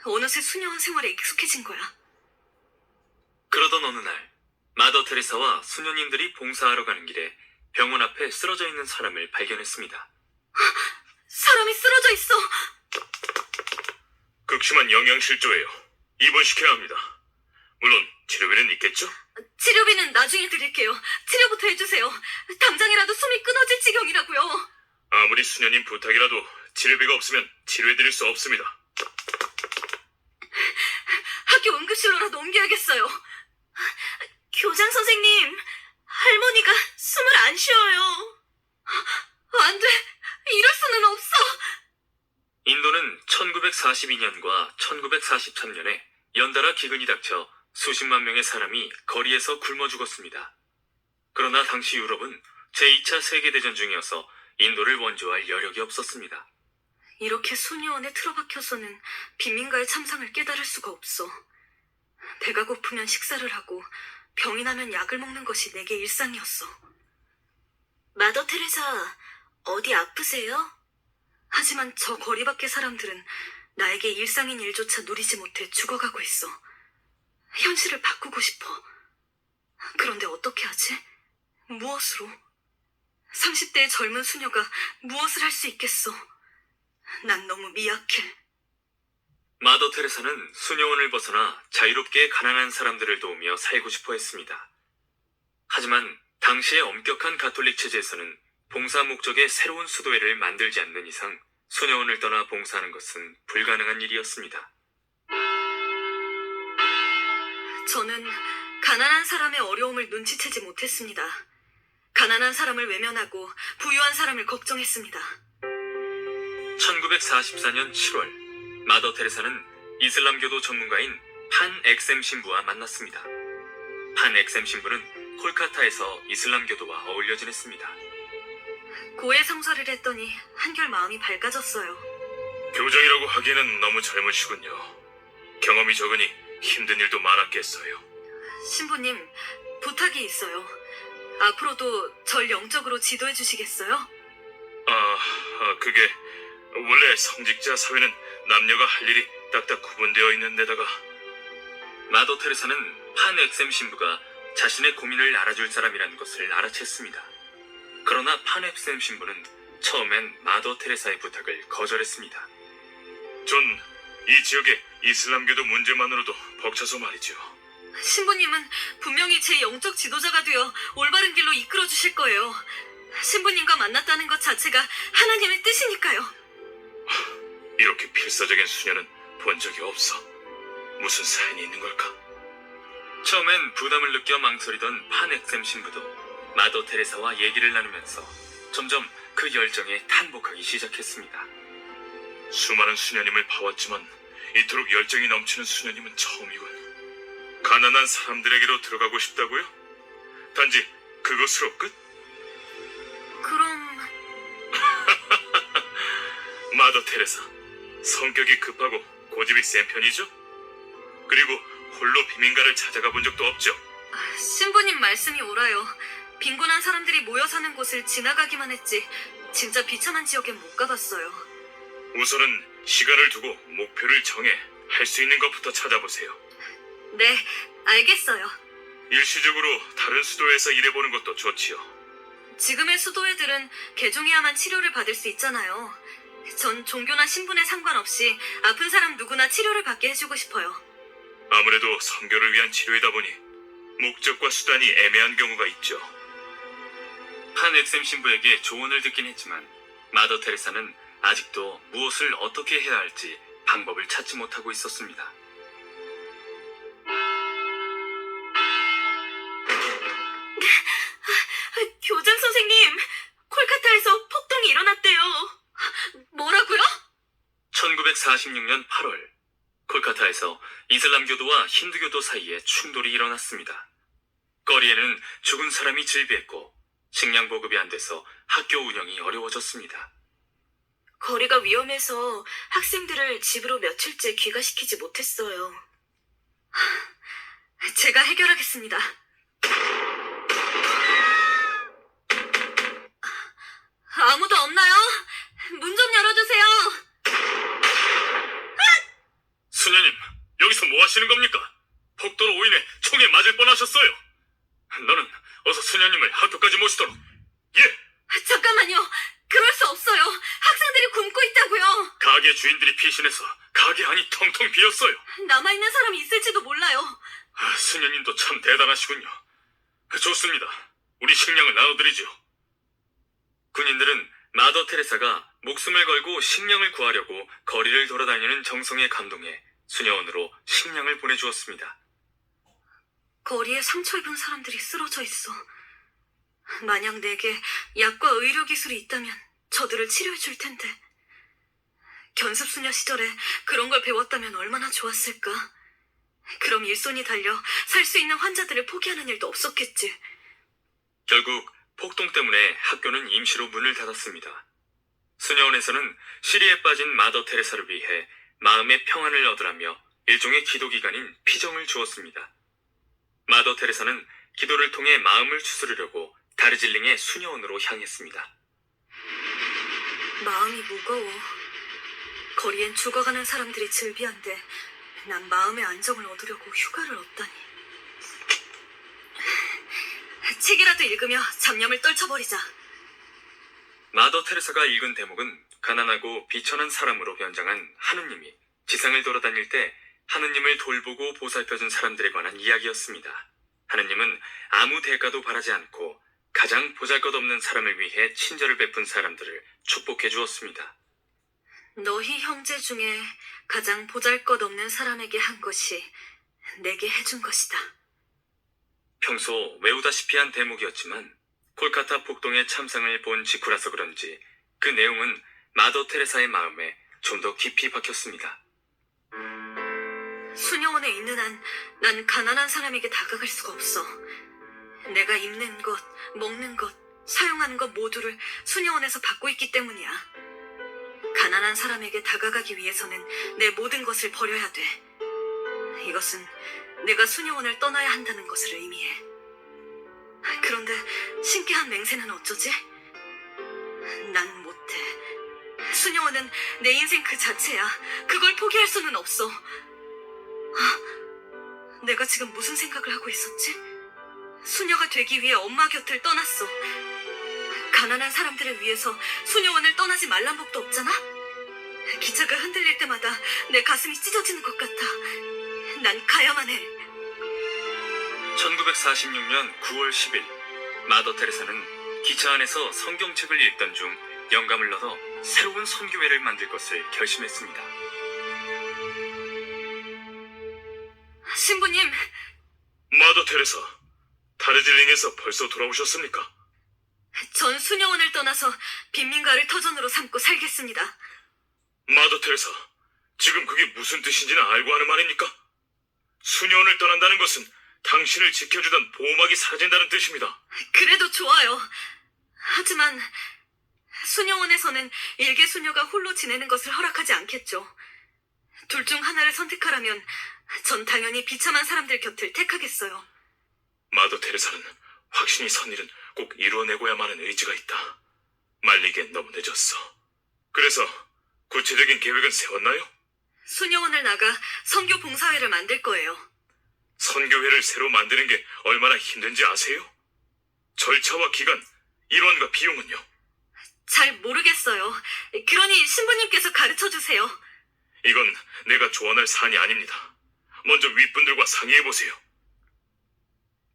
어느새 수녀원 생활에 익숙해진 거야. 그러던 어느 날 마더 테레사와 수녀님들이 봉사하러 가는 길에 병원 앞에 쓰러져 있는 사람을 발견했습니다. 사람이 쓰러져 있어! 극심한 영양실조예요. 입원시켜야 합니다. 물론 치료비는 있겠죠? 치료비는 나중에 드릴게요. 치료부터 해주세요. 당장이라도 숨이 끊어질 지경이라고요. 아무리 수녀님 부탁이라도 치료비가 없으면 치료해드릴 수 없습니다. 학교 응급실로라도 옮겨야겠어요. 교장 선생님, 할머니가 숨을 안 쉬어요. 안 돼! 이럴 수는 없어! 인도는 1942년과 1943년에 연달아 기근이 닥쳐 수십만 명의 사람이 거리에서 굶어 죽었습니다. 그러나 당시 유럽은 제2차 세계대전 중이어서 인도를 원조할 여력이 없었습니다. 이렇게 수녀원에 틀어박혀서는 빈민가의 참상을 깨달을 수가 없어. 배가 고프면 식사를 하고 병이 나면 약을 먹는 것이 내게 일상이었어. 마더 테레사, 어디 아프세요? 하지만 저 거리 밖의 사람들은 나에게 일상인 일조차 누리지 못해 죽어가고 있어. 현실을 바꾸고 싶어. 그런데 어떻게 하지? 무엇으로? 30대의 젊은 수녀가 무엇을 할 수 있겠어? 난 너무 미약해. 마더 테레사는 수녀원을 벗어나 자유롭게 가난한 사람들을 도우며 살고 싶어 했습니다. 하지만 당시의 엄격한 가톨릭 체제에서는 봉사 목적의 새로운 수도회를 만들지 않는 이상 수녀원을 떠나 봉사하는 것은 불가능한 일이었습니다. 저는 가난한 사람의 어려움을 눈치채지 못했습니다. 가난한 사람을 외면하고 부유한 사람을 걱정했습니다. 1944년 7월 마더 테레사는 이슬람교도 전문가인 판 엑셈 신부와 만났습니다. 판 엑셈 신부는 콜카타에서 이슬람교도와 어울려 지냈습니다. 고해 성사를 했더니 한결 마음이 밝아졌어요. 교장이라고 하기에는 너무 젊으시군요. 경험이 적으니 힘든 일도 많았겠어요. 신부님, 부탁이 있어요. 앞으로도 절 영적으로 지도해 주시겠어요? 그게 원래 성직자 사회는 남녀가 할 일이 딱딱 구분되어 있는 데다가 마더 테레사는 판 엑셈 신부가 자신의 고민을 알아줄 사람이라는 것을 알아챘습니다. 그러나 판 엑셈 신부는 처음엔 마더 테레사의 부탁을 거절했습니다. 전 이 지역의 이슬람교도 문제만으로도 벅차서 말이죠. 신부님은 분명히 제 영적 지도자가 되어 올바른 길로 이끌어 주실 거예요. 신부님과 만났다는 것 자체가 하나님의 뜻이니까요. 이렇게 필사적인 수녀는 본 적이 없어. 무슨 사연이 있는 걸까? 처음엔 부담을 느껴 망설이던 판엑셈 신부도 마더 테레사와 얘기를 나누면서 점점 그 열정에 탄복하기 시작했습니다. 수많은 수녀님을 봐왔지만 이토록 열정이 넘치는 수녀님은 처음이군. 가난한 사람들에게로 들어가고 싶다고요? 단지 그것으로 끝? 그럼 마더 테레사, 성격이 급하고 고집이 센 편이죠? 그리고 홀로 비민가를 찾아가 본 적도 없죠? 신부님 말씀이 옳아요. 빈곤한 사람들이 모여 사는 곳을 지나가기만 했지 진짜 비참한 지역엔 못 가봤어요. 우선은 시간을 두고 목표를 정해 할 수 있는 것부터 찾아보세요. 네, 알겠어요. 일시적으로 다른 수도에서 일해보는 것도 좋지요. 지금의 수도애들은 개종해야만 치료를 받을 수 있잖아요. 전 종교나 신분에 상관없이 아픈 사람 누구나 치료를 받게 해주고 싶어요. 아무래도 선교를 위한 치료이다 보니 목적과 수단이 애매한 경우가 있죠. 판엑셈 신부에게 조언을 듣긴 했지만 마더 테레사는 아직도 무엇을 어떻게 해야 할지 방법을 찾지 못하고 있었습니다. 교장 선생님, 콜카타에서 폭동이 일어났대요. 뭐라고요? 1946년 8월 콜카타에서 이슬람교도와 힌두교도 사이에 충돌이 일어났습니다. 거리에는 죽은 사람이 즐비했고 식량 보급이 안 돼서 학교 운영이 어려워졌습니다. 거리가 위험해서 학생들을 집으로 며칠째 귀가시키지 못했어요. 제가 해결하겠습니다. 아무도 없나요? 문 좀 열어주세요. 수녀님, 여기서 뭐 하시는 겁니까? 폭도로 오인해 총에 맞을 뻔하셨어요. 너는 어서 수녀님을 학교까지 모시도록. 예! 잠깐만요. 그럴 수 없어요. 학생들이 굶고 있다고요. 가게 주인들이 피신해서 가게 안이 텅텅 비었어요. 남아있는 사람이 있을지도 몰라요. 수녀님도 참 대단하시군요. 좋습니다. 우리 식량을 나눠드리죠. 군인들은 마더 테레사가 목숨을 걸고 식량을 구하려고 거리를 돌아다니는 정성에 감동해 수녀원으로 식량을 보내주었습니다. 거리에 상처 입은 사람들이 쓰러져 있어. 만약 내게 약과 의료기술이 있다면 저들을 치료해 줄 텐데. 견습수녀 시절에 그런 걸 배웠다면 얼마나 좋았을까. 그럼 일손이 달려 살 수 있는 환자들을 포기하는 일도 없었겠지. 결국 폭동 때문에 학교는 임시로 문을 닫았습니다. 수녀원에서는 시리에 빠진 마더 테레사를 위해 마음의 평안을 얻으라며 일종의 기도기간인 피정을 주었습니다. 마더 테레사는 기도를 통해 마음을 추스르려고 다르질링의 수녀원으로 향했습니다. 마음이 무거워. 거리엔 죽어가는 사람들이 즐비한데 난 마음의 안정을 얻으려고 휴가를 얻다니. 책이라도 읽으며 잡념을 떨쳐버리자. 마더 테레사가 읽은 대목은 가난하고 비천한 사람으로 변장한 하느님이 지상을 돌아다닐 때 하느님을 돌보고 보살펴준 사람들에 관한 이야기였습니다. 하느님은 아무 대가도 바라지 않고 가장 보잘것없는 사람을 위해 친절을 베푼 사람들을 축복해 주었습니다. 너희 형제 중에 가장 보잘것없는 사람에게 한 것이 내게 해준 것이다. 평소 외우다시피 한 대목이었지만 콜카타 폭동의 참상을 본 직후라서 그런지 그 내용은 마더 테레사의 마음에 좀 더 깊이 박혔습니다. 수녀원에 있는 한 난 가난한 사람에게 다가갈 수가 없어. 내가 입는 것, 먹는 것, 사용하는 것 모두를 수녀원에서 받고 있기 때문이야. 가난한 사람에게 다가가기 위해서는 내 모든 것을 버려야 돼. 이것은 내가 수녀원을 떠나야 한다는 것을 의미해. 그런데 신기한 맹세는 어쩌지? 난 못해. 수녀원은 내 인생 그 자체야. 그걸 포기할 수는 없어. 내가 지금 무슨 생각을 하고 있었지? 수녀가 되기 위해 엄마 곁을 떠났어. 가난한 사람들을 위해서 수녀원을 떠나지 말란 법도 없잖아? 기차가 흔들릴 때마다 내 가슴이 찢어지는 것 같아. 난 가야만 해. 1946년 9월 10일 마더 테레사는 기차 안에서 성경책을 읽던 중 영감을 얻어 새로운 선교회를 만들 것을 결심했습니다. 신부님, 마더 테레사, 다르질링에서 벌써 돌아오셨습니까? 전 수녀원을 떠나서 빈민가를 터전으로 삼고 살겠습니다. 마더 테레사, 지금 그게 무슨 뜻인지는 알고 하는 말입니까? 수녀원을 떠난다는 것은 당신을 지켜주던 보호막이 사라진다는 뜻입니다. 그래도 좋아요. 하지만 수녀원에서는 일개 수녀가 홀로 지내는 것을 허락하지 않겠죠. 둘 중 하나를 선택하라면 전 당연히 비참한 사람들 곁을 택하겠어요. 마더 테레사는 확신이 선 일은 꼭 이루어내고야만 하는 의지가 있다. 말리기엔 너무 늦었어. 그래서 구체적인 계획은 세웠나요? 수녀원을 나가 선교 봉사회를 만들 거예요. 선교회를 새로 만드는 게 얼마나 힘든지 아세요? 절차와 기간, 인원과 비용은요? 잘 모르겠어요. 그러니 신부님께서 가르쳐 주세요. 이건 내가 조언할 사안이 아닙니다. 먼저 윗분들과 상의해보세요.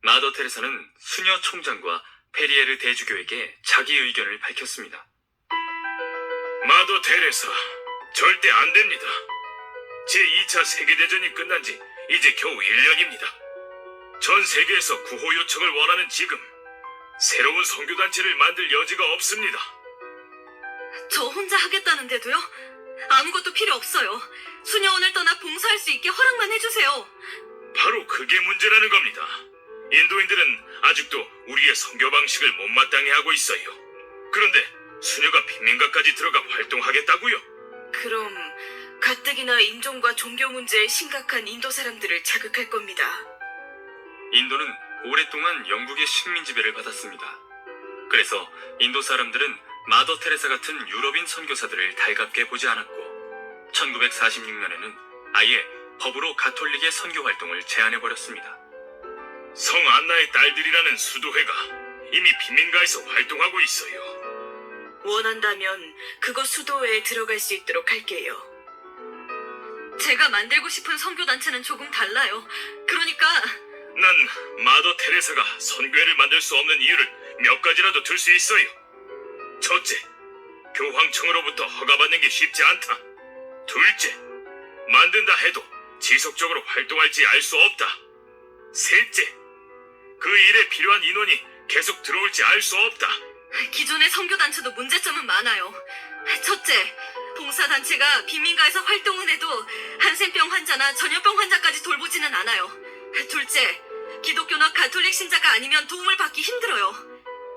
마더 테레사는 수녀 총장과 페리에르 대주교에게 자기 의견을 밝혔습니다. 마더 테레사, 절대 안 됩니다. 제2차 세계대전이 끝난 지 이제 겨우 1년입니다. 전 세계에서 구호 요청을 원하는 지금 새로운 선교단체를 만들 여지가 없습니다. 저 혼자 하겠다는데도요? 아무것도 필요 없어요. 수녀원을 떠나 봉사할 수 있게 허락만 해주세요. 바로 그게 문제라는 겁니다. 인도인들은 아직도 우리의 선교 방식을 못마땅해 하고 있어요. 그런데 수녀가 빈민가까지 들어가 활동하겠다고요? 그럼 가뜩이나 인종과 종교 문제에 심각한 인도 사람들을 자극할 겁니다. 인도는 오랫동안 영국의 식민 지배를 받았습니다. 그래서 인도 사람들은 마더 테레사 같은 유럽인 선교사들을 달갑게 보지 않았고 1946년에는 아예 법으로 가톨릭의 선교 활동을 제한해버렸습니다. 성 안나의 딸들이라는 수도회가 이미 빈민가에서 활동하고 있어요. 원한다면 그곳 수도회에 들어갈 수 있도록 할게요. 제가 만들고 싶은 선교단체는 조금 달라요. 그러니까 난 마더 테레사가 선교회를 만들 수 없는 이유를 몇 가지라도 들 수 있어요. 첫째, 교황청으로부터 허가받는 게 쉽지 않다. 둘째, 만든다 해도 지속적으로 활동할지 알 수 없다. 셋째, 그 일에 필요한 인원이 계속 들어올지 알 수 없다. 기존의 선교단체도 문제점은 많아요. 첫째, 봉사단체가 빈민가에서 활동은 해도 한센병 환자나 전염병 환자까지 돌보지는 않아요. 둘째, 기독교나 가톨릭 신자가 아니면 도움을 받기 힘들어요.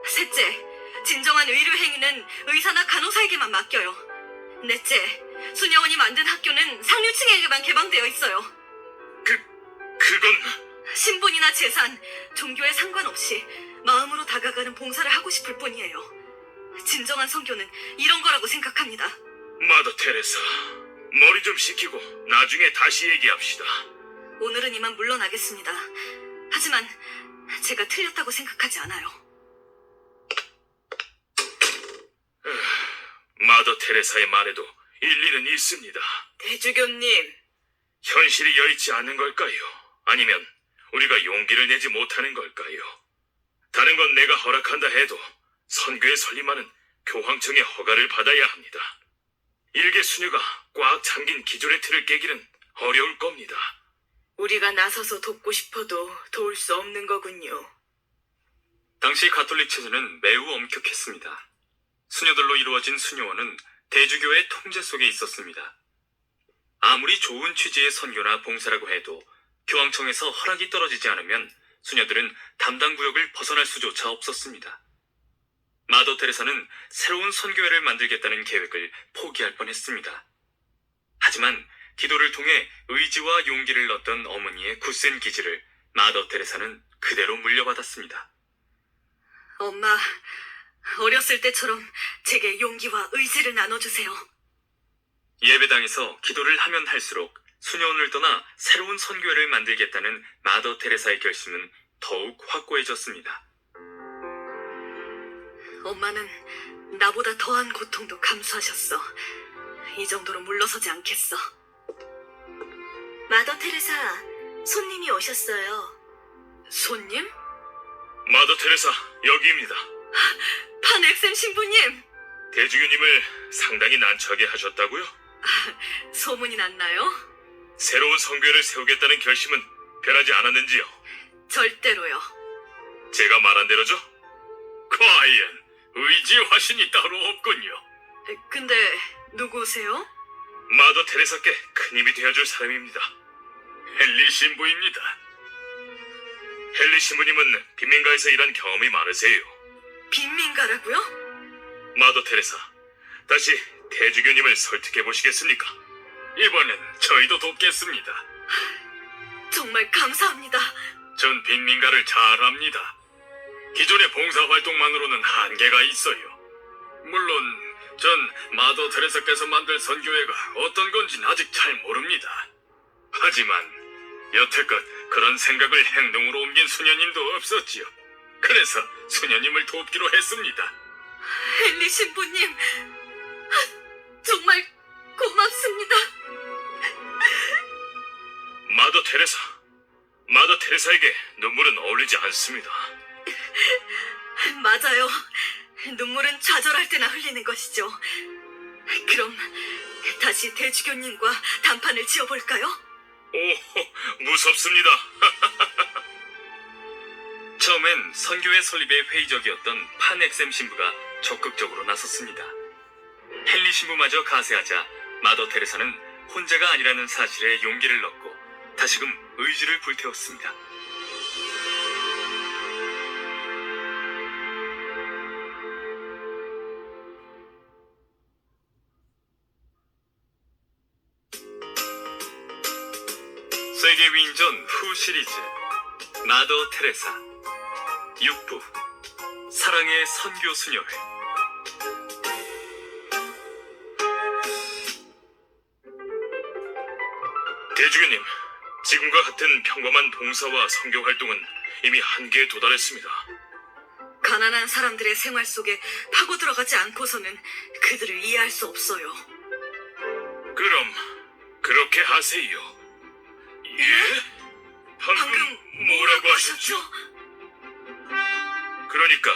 셋째, 진정한 의료 행위는 의사나 간호사에게만 맡겨요. 넷째, 수녀원이 만든 학교는 상류층에게만 개방되어 있어요. 그건 신분이나 재산, 종교에 상관없이 마음으로 다가가는 봉사를 하고 싶을 뿐이에요. 진정한 선교는 이런 거라고 생각합니다. 마더 테레사, 머리 좀 식히고 나중에 다시 얘기합시다. 오늘은 이만 물러나겠습니다. 하지만 제가 틀렸다고 생각하지 않아요. 마더 테레사의 말에도 일리는 있습니다. 대주교님, 현실이 여의치 않는 걸까요? 아니면 우리가 용기를 내지 못하는 걸까요? 다른 건 내가 허락한다 해도 선교에 설립하는 교황청의 허가를 받아야 합니다. 일개 수녀가 꽉 잠긴 기존의 틀을 깨기는 어려울 겁니다. 우리가 나서서 돕고 싶어도 도울 수 없는 거군요. 당시 가톨릭 체제는 매우 엄격했습니다. 수녀들로 이루어진 수녀원은 대주교의 통제 속에 있었습니다. 아무리 좋은 취지의 선교나 봉사라고 해도 교황청에서 허락이 떨어지지 않으면 수녀들은 담당 구역을 벗어날 수조차 없었습니다. 마더 테레사는 새로운 선교회를 만들겠다는 계획을 포기할 뻔했습니다. 하지만 기도를 통해 의지와 용기를 얻던 어머니의 굳센 기질을 마더 테레사는 그대로 물려받았습니다. 엄마, 어렸을 때처럼 제게 용기와 의지를 나눠주세요. 예배당에서 기도를 하면 할수록 수녀원을 떠나 새로운 선교회를 만들겠다는 마더 테레사의 결심은 더욱 확고해졌습니다. 엄마는 나보다 더한 고통도 감수하셨어. 이 정도로 물러서지 않겠어. 마더 테레사, 손님이 오셨어요. 손님? 마더 테레사, 여기입니다. 판 엑셈 신부님! 대주교님을 상당히 난처하게 하셨다고요? 소문이 났나요? 새로운 선교회를 세우겠다는 결심은 변하지 않았는지요? 절대로요. 제가 말한 대로죠? 과연 의지 화신이 따로 없군요. 근데 누구세요? 마더 테레사께 큰 힘이 되어줄 사람입니다. 헨리 신부입니다. 헨리 신부님은 빈민가에서 일한 경험이 많으세요. 빈민가라고요? 마더 테레사, 다시 대주교님을 설득해 보시겠습니까? 이번엔 저희도 돕겠습니다. 정말 감사합니다. 전 빈민가를 잘 압니다. 기존의 봉사활동만으로는 한계가 있어요. 물론 전 마더 테레사께서 만들 선교회가 어떤 건지는 아직 잘 모릅니다. 하지만 여태껏 그런 생각을 행동으로 옮긴 수녀님도 없었지요. 그래서 수녀님을 돕기로 했습니다. 헨리 신부님, 정말 고맙습니다. 마더 테레사에게 눈물은 어울리지 않습니다. 맞아요. 눈물은 좌절할 때나 흘리는 것이죠. 그럼 다시 대주교님과 단판을 지어볼까요? 오, 무섭습니다. 처음엔 선교회 설립에 회의적이었던 판엑셈 신부가 적극적으로 나섰습니다. 헨리 신부마저 가세하자 마더 테레사는 혼자가 아니라는 사실에 용기를 넣고 다시금 의지를 불태웠습니다. 세계 위인전 후 시리즈 마더 테레사 6부 사랑의 선교 수녀회. 대주교님, 지금과 같은 평범한 봉사와 선교 활동은 이미 한계에 도달했습니다. 가난한 사람들의 생활 속에 파고 들어가지 않고서는 그들을 이해할 수 없어요. 그럼 그렇게 하세요. 예? 방금 뭐라고 하셨죠? 그러니까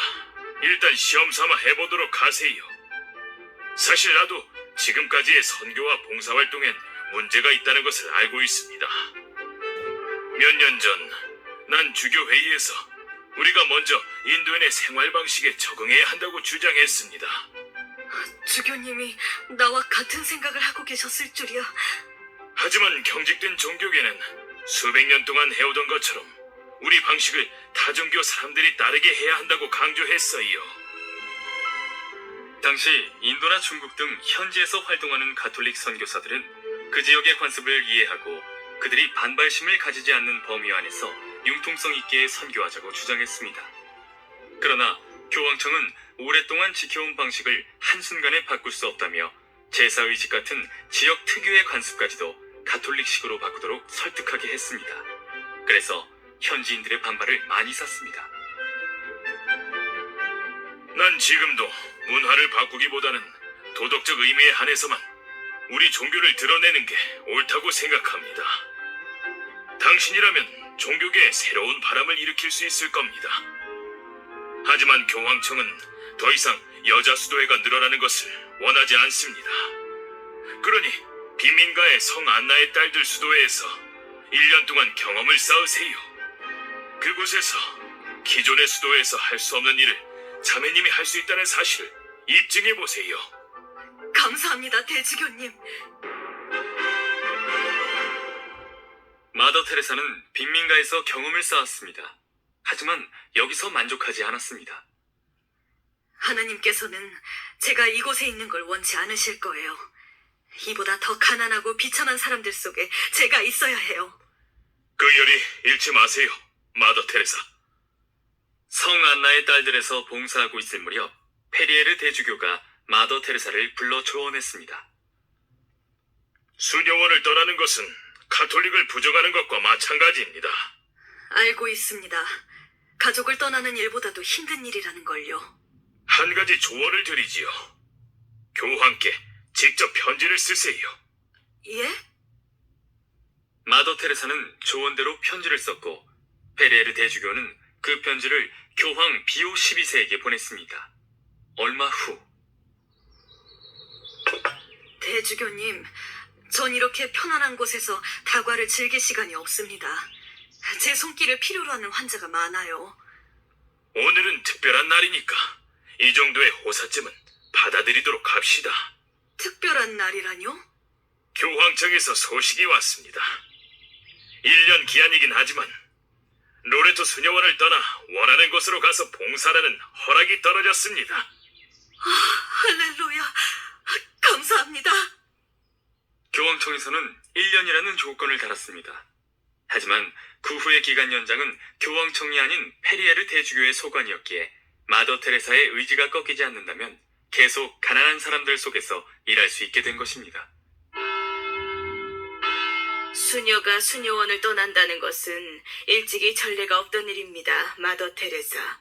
일단 시험 삼아 해보도록 하세요. 사실 나도 지금까지의 선교와 봉사활동엔 문제가 있다는 것을 알고 있습니다. 몇 년 전 난 주교회의에서 우리가 먼저 인도인의 생활 방식에 적응해야 한다고 주장했습니다. 주교님이 나와 같은 생각을 하고 계셨을 줄이야. 하지만 경직된 종교계는 수백 년 동안 해오던 것처럼 우리 방식을 타종교 사람들이 따르게 해야 한다고 강조했어요. 당시 인도나 중국 등 현지에서 활동하는 가톨릭 선교사들은 그 지역의 관습을 이해하고 그들이 반발심을 가지지 않는 범위 안에서 융통성 있게 선교하자고 주장했습니다. 그러나 교황청은 오랫동안 지켜온 방식을 한순간에 바꿀 수 없다며 제사의식 같은 지역 특유의 관습까지도 가톨릭식으로 바꾸도록 설득하게 했습니다. 그래서 현지인들의 반발을 많이 샀습니다. 난 지금도 문화를 바꾸기보다는 도덕적 의미에 한해서만 우리 종교를 드러내는 게 옳다고 생각합니다. 당신이라면 종교계에 새로운 바람을 일으킬 수 있을 겁니다. 하지만 교황청은 더 이상 여자 수도회가 늘어나는 것을 원하지 않습니다. 그러니 빈민가의 성 안나의 딸들 수도회에서 1년 동안 경험을 쌓으세요. 그곳에서 기존의 수도회에서 할 수 없는 일을 자매님이 할 수 있다는 사실을 입증해 보세요. 감사합니다, 대주교님. 마더 테레사는 빈민가에서 경험을 쌓았습니다. 하지만 여기서 만족하지 않았습니다. 하나님께서는 제가 이곳에 있는 걸 원치 않으실 거예요. 이보다 더 가난하고 비참한 사람들 속에 제가 있어야 해요. 그 열이 잃지 마세요, 마더 테레사. 성 안나의 딸들에서 봉사하고 있을 무렵 페리에르 대주교가 마더 테레사를 불러 조언했습니다. 수녀원을 떠나는 것은 가톨릭을 부정하는 것과 마찬가지입니다. 알고 있습니다. 가족을 떠나는 일보다도 힘든 일이라는 걸요. 한 가지 조언을 드리지요. 교황께 직접 편지를 쓰세요. 예? 마더 테레사는 조언대로 편지를 썼고 페리에르 대주교는 그 편지를 교황 비오 12세에게 보냈습니다. 얼마 후 대주교님, 전 이렇게 편안한 곳에서 다과를 즐길 시간이 없습니다. 제 손길을 필요로 하는 환자가 많아요. 오늘은 특별한 날이니까 이 정도의 호사쯤은 받아들이도록 합시다. 특별한 날이라뇨? 교황청에서 소식이 왔습니다. 1년 기한이긴 하지만 로레토 수녀원을 떠나 원하는 곳으로 가서 봉사라는 허락이 떨어졌습니다. 할렐루야. 감사합니다. 교황청에서는 1년이라는 조건을 달았습니다. 하지만 그 후의 기간 연장은 교황청이 아닌 페리에르 대주교의 소관이었기에 마더 테레사의 의지가 꺾이지 않는다면 계속 가난한 사람들 속에서 일할 수 있게 된 것입니다. 수녀가 수녀원을 떠난다는 것은 일찍이 전례가 없던 일입니다. 마더 테레사.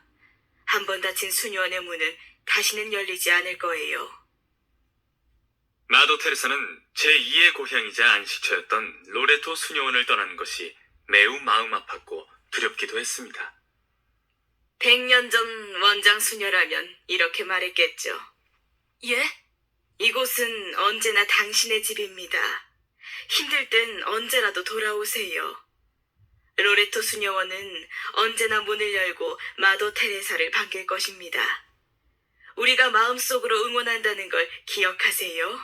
한 번 닫힌 수녀원의 문은 다시는 열리지 않을 거예요. 마더 테레사는 제2의 고향이자 안식처였던 로레토 수녀원을 떠나는 것이 매우 마음 아팠고 두렵기도 했습니다. 100년 전 원장 수녀라면 이렇게 말했겠죠. 예? 이곳은 언제나 당신의 집입니다. 힘들 땐 언제라도 돌아오세요. 로레토 수녀원은 언제나 문을 열고 마더 테레사를 반길 것입니다. 우리가 마음속으로 응원한다는 걸 기억하세요.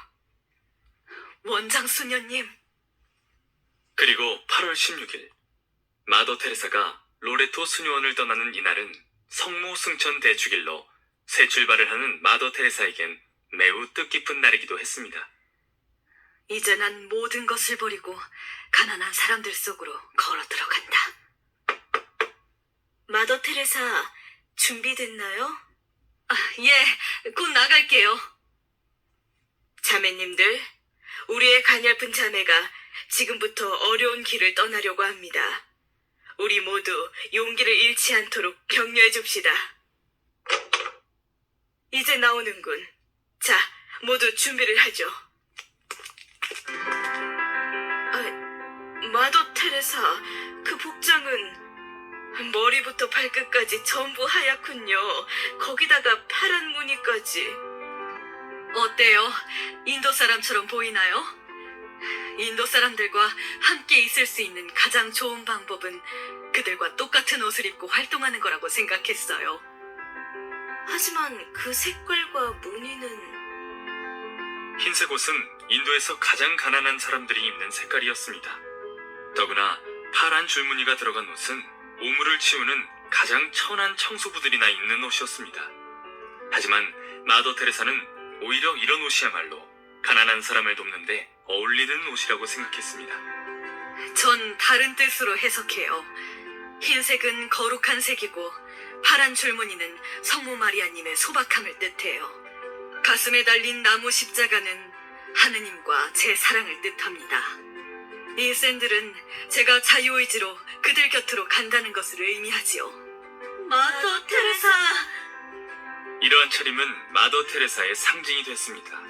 원장 수녀님. 그리고 8월 16일 마더 테레사가 로레토 수녀원을 떠나는 이날은 성모 승천 대축일로 새 출발을 하는 마더 테레사에겐 매우 뜻깊은 날이기도 했습니다. 이제 난 모든 것을 버리고 가난한 사람들 속으로 걸어 들어간다. 마더 테레사, 준비됐나요? 예, 곧 나갈게요. 자매님들, 우리의 가냘픈 자매가 지금부터 어려운 길을 떠나려고 합니다. 우리 모두 용기를 잃지 않도록 격려해 줍시다. 이제 나오는군. 자, 모두 준비를 하죠. 마더 테레사, 그 복장은 머리부터 발끝까지 전부 하얗군요. 거기다가 파란 무늬까지. 어때요? 인도 사람처럼 보이나요? 인도 사람들과 함께 있을 수 있는 가장 좋은 방법은 그들과 똑같은 옷을 입고 활동하는 거라고 생각했어요. 하지만 그 색깔과 무늬는... 흰색 옷은 인도에서 가장 가난한 사람들이 입는 색깔이었습니다. 더구나 파란 줄무늬가 들어간 옷은 우물을 치우는 가장 천한 청소부들이나 입는 옷이었습니다. 하지만 마더 테레사는 오히려 이런 옷이야말로 가난한 사람을 돕는데 어울리는 옷이라고 생각했습니다. 전 다른 뜻으로 해석해요. 흰색은 거룩한 색이고 파란 줄무늬는 성모 마리아님의 소박함을 뜻해요. 가슴에 달린 나무 십자가는 하느님과 제 사랑을 뜻합니다. 이 샌들은 제가 자유의지로 그들 곁으로 간다는 것을 의미하지요. 마더 테레사! 이러한 차림은 마더 테레사의 상징이 됐습니다.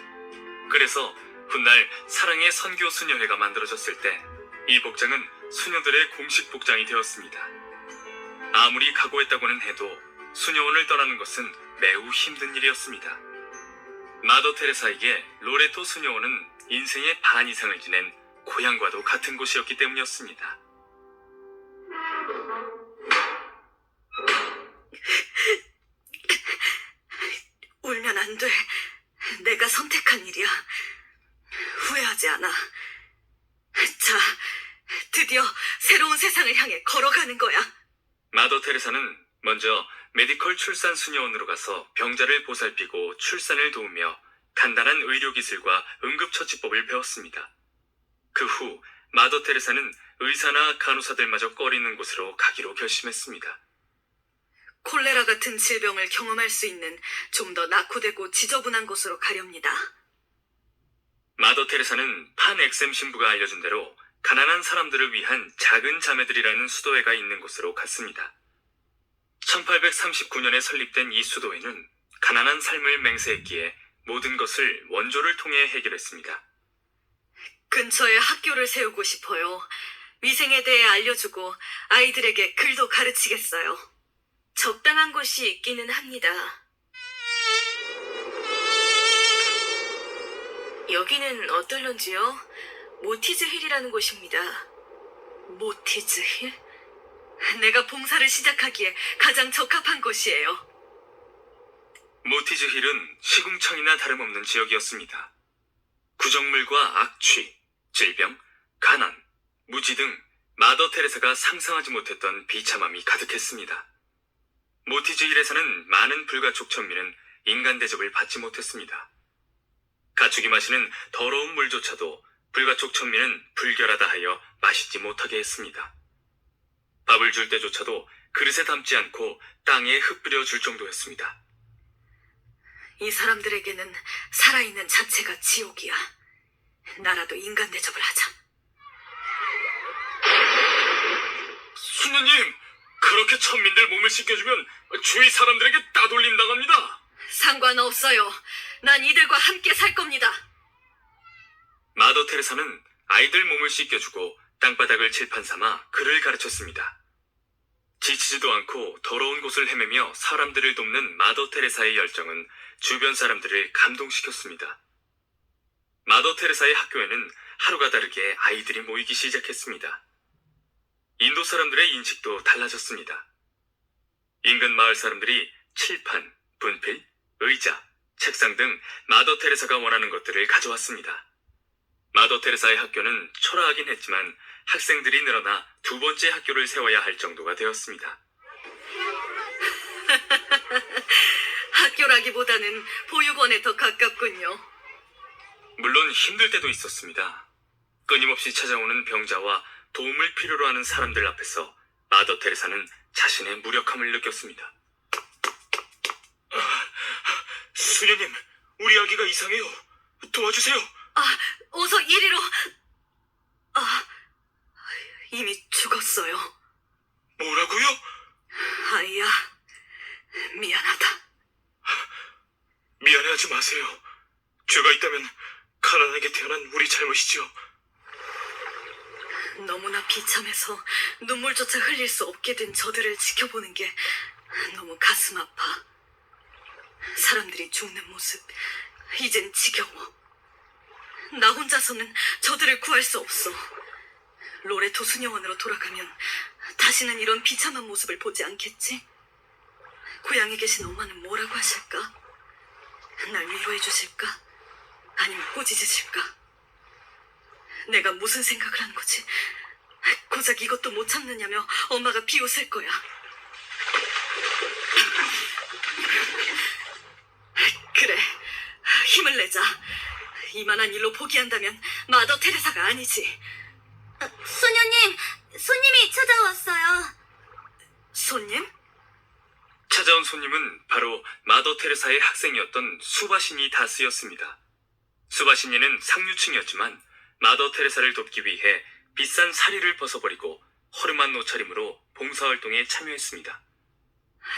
그래서 훗날 사랑의 선교 수녀회가 만들어졌을 때 이 복장은 수녀들의 공식 복장이 되었습니다. 아무리 각오했다고는 해도 수녀원을 떠나는 것은 매우 힘든 일이었습니다. 마더 테레사에게 로레토 수녀원은 인생의 반 이상을 지낸 고향과도 같은 곳이었기 때문이었습니다. 울면 안 돼. 내가 선택한 일이야. 후회하지 않아. 자, 드디어 새로운 세상을 향해 걸어가는 거야. 마더 테레사는 먼저 메디컬 출산 수녀원으로 가서 병자를 보살피고 출산을 도우며 간단한 의료기술과 응급처치법을 배웠습니다. 그 후 마더 테레사는 의사나 간호사들마저 꺼리는 곳으로 가기로 결심했습니다. 콜레라 같은 질병을 경험할 수 있는 좀 더 낙후되고 지저분한 곳으로 가렵니다. 마더 테레사는 판 엑셈 신부가 알려준 대로 가난한 사람들을 위한 작은 자매들이라는 수도회가 있는 곳으로 갔습니다. 1839년에 설립된 이 수도회는 가난한 삶을 맹세했기에 모든 것을 원조를 통해 해결했습니다. 근처에 학교를 세우고 싶어요. 위생에 대해 알려주고 아이들에게 글도 가르치겠어요. 적당한 곳이 있기는 합니다. 여기는 어떨런지요? 모티즈 힐이라는 곳입니다. 모티즈 힐? 내가 봉사를 시작하기에 가장 적합한 곳이에요. 모티즈 힐은 시궁창이나 다름없는 지역이었습니다. 구정물과 악취, 질병, 가난, 무지 등 마더 테레사가 상상하지 못했던 비참함이 가득했습니다. 모티즈 힐에서는 많은 불가촉 천민은 인간 대접을 받지 못했습니다. 가축이 마시는 더러운 물조차도 불가촉 천민은 불결하다 하여 마시지 못하게 했습니다. 밥을 줄 때조차도 그릇에 담지 않고 땅에 흩뿌려 줄 정도였습니다. 이 사람들에게는 살아있는 자체가 지옥이야. 나라도 인간 대접을 하자. 수녀님, 그렇게 천민들 몸을 씻겨주면 주위 사람들에게 따돌림 당합니다. 상관없어요. 난 이들과 함께 살 겁니다. 마더 테레사는 아이들 몸을 씻겨주고 땅바닥을 칠판 삼아 글을 가르쳤습니다. 지치지도 않고 더러운 곳을 헤매며 사람들을 돕는 마더 테레사의 열정은 주변 사람들을 감동시켰습니다. 마더 테레사의 학교에는 하루가 다르게 아이들이 모이기 시작했습니다. 인도 사람들의 인식도 달라졌습니다. 인근 마을 사람들이 칠판, 분필, 의자, 책상 등 마더 테레사가 원하는 것들을 가져왔습니다. 마더 테레사의 학교는 초라하긴 했지만 학생들이 늘어나 두 번째 학교를 세워야 할 정도가 되었습니다. 학교라기보다는 보육원에 더 가깝군요. 물론 힘들 때도 있었습니다. 끊임없이 찾아오는 병자와 도움을 필요로 하는 사람들 앞에서 마더 테레사는 자신의 무력함을 느꼈습니다. 수녀님, 우리 아기가 이상해요. 도와주세요. 어서 이리로. 이미 죽었어요. 뭐라고요? 아이야, 미안하다. 미안해하지 마세요. 죄가 있다면 가난하게 태어난 우리 잘못이지요. 너무나 비참해서 눈물조차 흘릴 수 없게 된 저들을 지켜보는 게 너무 가슴 아파. 사람들이 죽는 모습, 이젠 지겨워. 나 혼자서는 저들을 구할 수 없어. 로레토 수녀원으로 돌아가면 다시는 이런 비참한 모습을 보지 않겠지? 고향에 계신 엄마는 뭐라고 하실까? 날 위로해 주실까? 아니면 꾸짖으실까? 내가 무슨 생각을 한 거지? 고작 이것도 못 참느냐며 엄마가 비웃을 거야. 그래, 힘을 내자. 이만한 일로 포기한다면 마더 테레사가 아니지. 소녀님, 손님이 찾아왔어요. 손님? 찾아온 손님은 바로 마더 테레사의 학생이었던 수바시니 다스였습니다. 수바시니는 상류층이었지만 마더 테레사를 돕기 위해 비싼 사리를 벗어버리고 허름한 옷차림으로 봉사활동에 참여했습니다.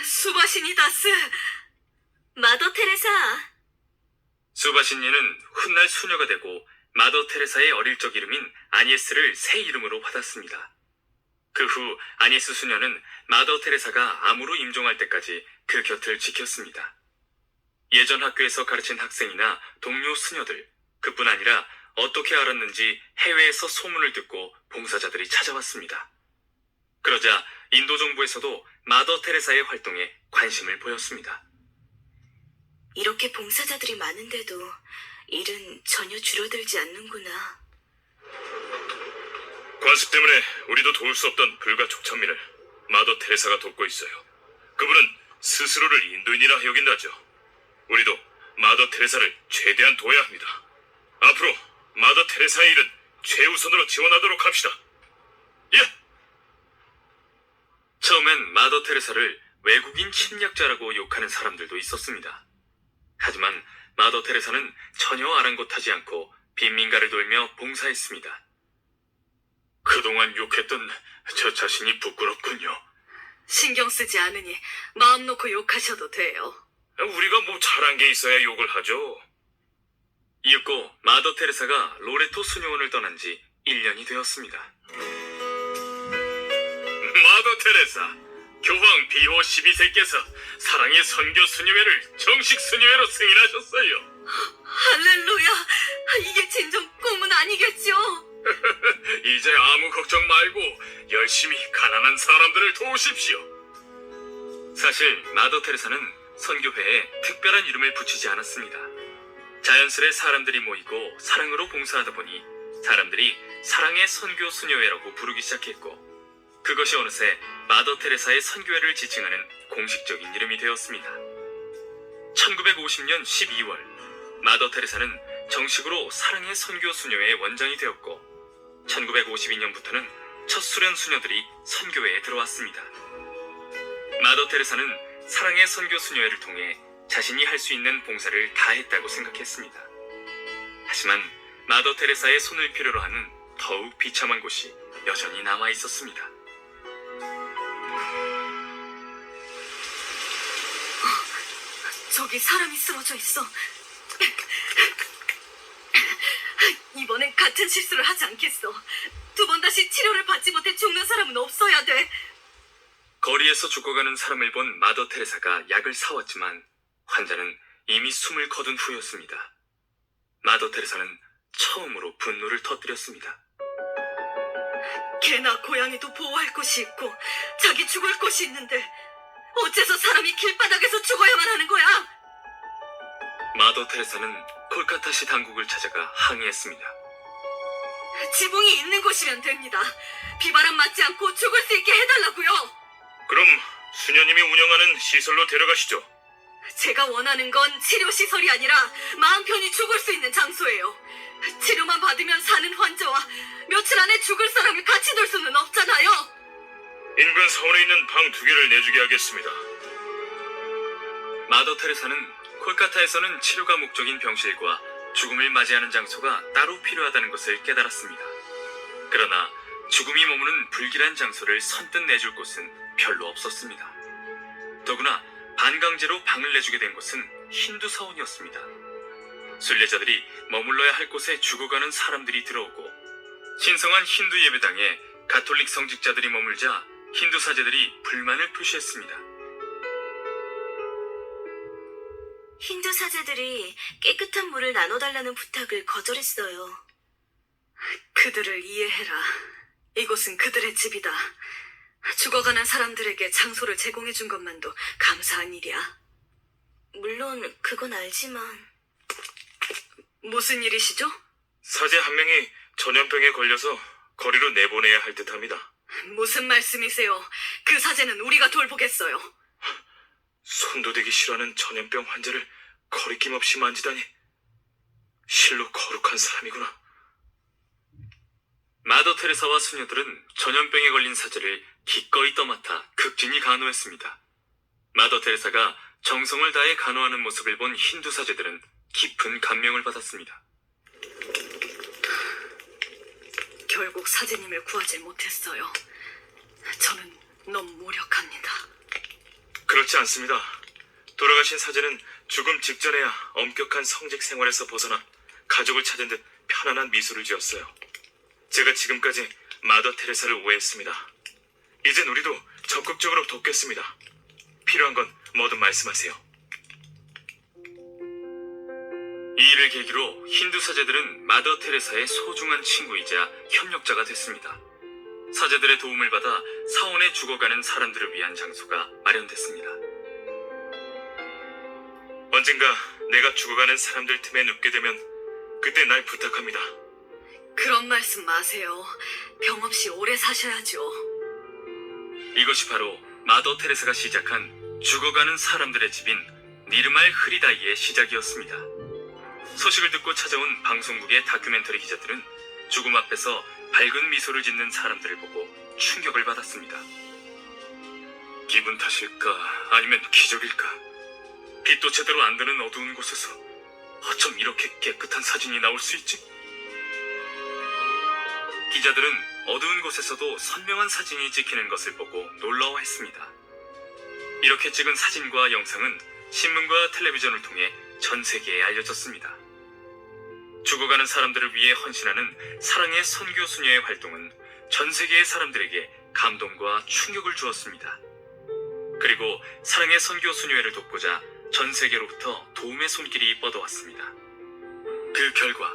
수바시니 다스! 마더 테레사, 수바시니는 훗날 수녀가 되고 마더 테레사의 어릴 적 이름인 아니에스를 새 이름으로 받았습니다. 그 후 아니에스 수녀는 마더 테레사가 암으로 임종할 때까지 그 곁을 지켰습니다. 예전 학교에서 가르친 학생이나 동료 수녀들, 그뿐 아니라 어떻게 알았는지 해외에서 소문을 듣고 봉사자들이 찾아왔습니다. 그러자 인도 정부에서도 마더 테레사의 활동에 관심을 보였습니다. 이렇게 봉사자들이 많은데도 일은 전혀 줄어들지 않는구나. 관습 때문에 우리도 도울 수 없던 불가촉 천민을 마더 테레사가 돕고 있어요. 그분은 스스로를 인도인이라 여긴다죠. 우리도 마더 테레사를 최대한 도와야 합니다. 앞으로 마더 테레사의 일은 최우선으로 지원하도록 합시다. 예! 처음엔 마더 테레사를 외국인 침략자라고 욕하는 사람들도 있었습니다. 하지만 마더 테레사는 전혀 아랑곳하지 않고 빈민가를 돌며 봉사했습니다. 그동안 욕했던 저 자신이 부끄럽군요. 신경 쓰지 않으니 마음 놓고 욕하셔도 돼요. 우리가 뭐 잘한 게 있어야 욕을 하죠. 이윽고 마더 테레사가 로레토 수녀원을 떠난 지 1년이 되었습니다. 마더 테레사, 교황 비호 12세께서 사랑의 선교 수녀회를 정식 수녀회로 승인하셨어요. 할렐루야! 이게 진정 꿈은 아니겠죠? 이제 아무 걱정 말고 열심히 가난한 사람들을 도우십시오. 사실 마더 테레사는 선교회에 특별한 이름을 붙이지 않았습니다. 자연스레 사람들이 모이고 사랑으로 봉사하다 보니 사람들이 사랑의 선교 수녀회라고 부르기 시작했고, 그것이 어느새 마더 테레사의 선교회를 지칭하는 공식적인 이름이 되었습니다. 1950년 12월, 마더 테레사는 정식으로 사랑의 선교 수녀회의 원장이 되었고, 1952년부터는 첫 수련 수녀들이 선교회에 들어왔습니다. 마더 테레사는 사랑의 선교 수녀회를 통해 자신이 할 수 있는 봉사를 다 했다고 생각했습니다. 하지만 마더 테레사의 손을 필요로 하는 더욱 비참한 곳이 여전히 남아 있었습니다. 저기 사람이 쓰러져 있어. 이번엔 같은 실수를 하지 않겠어. 두 번 다시 치료를 받지 못해 죽는 사람은 없어야 돼. 거리에서 죽어가는 사람을 본 마더 테레사가 약을 사왔지만 환자는 이미 숨을 거둔 후였습니다. 마더 테레사는 처음으로 분노를 터뜨렸습니다. 개나 고양이도 보호할 곳이 있고 자기 죽을 곳이 있는데 어째서 사람이 길바닥에서 죽어야만 하는 거야? 마더 테레사는 콜카타시 당국을 찾아가 항의했습니다. 지붕이 있는 곳이면 됩니다. 비바람 맞지 않고 죽을 수 있게 해달라고요. 그럼 수녀님이 운영하는 시설로 데려가시죠. 제가 원하는 건 치료시설이 아니라 마음 편히 죽을 수 있는 장소예요. 치료만 받으면 사는 환자와 며칠 안에 죽을 사람을 같이 둘 수는 없잖아요. 인근 사원에 있는 방 2개를 내주게 하겠습니다. 마더 테레사는 콜카타에서는 치료가 목적인 병실과 죽음을 맞이하는 장소가 따로 필요하다는 것을 깨달았습니다. 그러나 죽음이 머무는 불길한 장소를 선뜻 내줄 곳은 별로 없었습니다. 더구나 반강제로 방을 내주게 된 곳은 힌두 사원이었습니다. 순례자들이 머물러야 할 곳에 죽어가는 사람들이 들어오고, 신성한 힌두 예배당에 가톨릭 성직자들이 머물자 힌두 사제들이 불만을 표시했습니다. 힌두 사제들이 깨끗한 물을 나눠달라는 부탁을 거절했어요. 그들을 이해해라. 이곳은 그들의 집이다. 죽어가는 사람들에게 장소를 제공해준 것만도 감사한 일이야. 물론 그건 알지만 무슨 일이시죠? 사제 한 명이 전염병에 걸려서 거리로 내보내야 할 듯합니다. 무슨 말씀이세요? 그 사제는 우리가 돌보겠어요. 손도 대기 싫어하는 전염병 환자를 거리낌 없이 만지다니. 실로 거룩한 사람이구나. 마더 테레사와 수녀들은 전염병에 걸린 사제를 기꺼이 떠맡아 극진히 간호했습니다. 마더 테레사가 정성을 다해 간호하는 모습을 본 힌두 사제들은 깊은 감명을 받았습니다. 결국 사제님을 구하지 못했어요. 저는 너무 무력합니다. 그렇지 않습니다. 돌아가신 사제는 죽음 직전에야 엄격한 성직 생활에서 벗어나 가족을 찾은 듯 편안한 미소를 지었어요. 제가 지금까지 마더 테레사를 오해했습니다. 이젠 우리도 적극적으로 돕겠습니다. 필요한 건 뭐든 말씀하세요. 이 일을 계기로 힌두 사제들은 마더 테레사의 소중한 친구이자 협력자가 됐습니다. 사제들의 도움을 받아 사원에 죽어가는 사람들을 위한 장소가 마련됐습니다. 언젠가 내가 죽어가는 사람들 틈에 눕게 되면 그때 날 부탁합니다. 그런 말씀 마세요. 병 없이 오래 사셔야죠. 이것이 바로 마더 테레사가 시작한 죽어가는 사람들의 집인 니르말 흐리다이의 시작이었습니다. 소식을 듣고 찾아온 방송국의 다큐멘터리 기자들은 죽음 앞에서 밝은 미소를 짓는 사람들을 보고 충격을 받았습니다. 기분 탓일까 아니면 기적일까? 빛도 제대로 안 드는 어두운 곳에서 어쩜 이렇게 깨끗한 사진이 나올 수 있지? 기자들은 어두운 곳에서도 선명한 사진이 찍히는 것을 보고 놀라워했습니다. 이렇게 찍은 사진과 영상은 신문과 텔레비전을 통해 전 세계에 알려졌습니다. 죽어가는 사람들을 위해 헌신하는 사랑의 선교 수녀의 활동은 전 세계의 사람들에게 감동과 충격을 주었습니다. 그리고 사랑의 선교 수녀회를 돕고자 전 세계로부터 도움의 손길이 뻗어왔습니다. 그 결과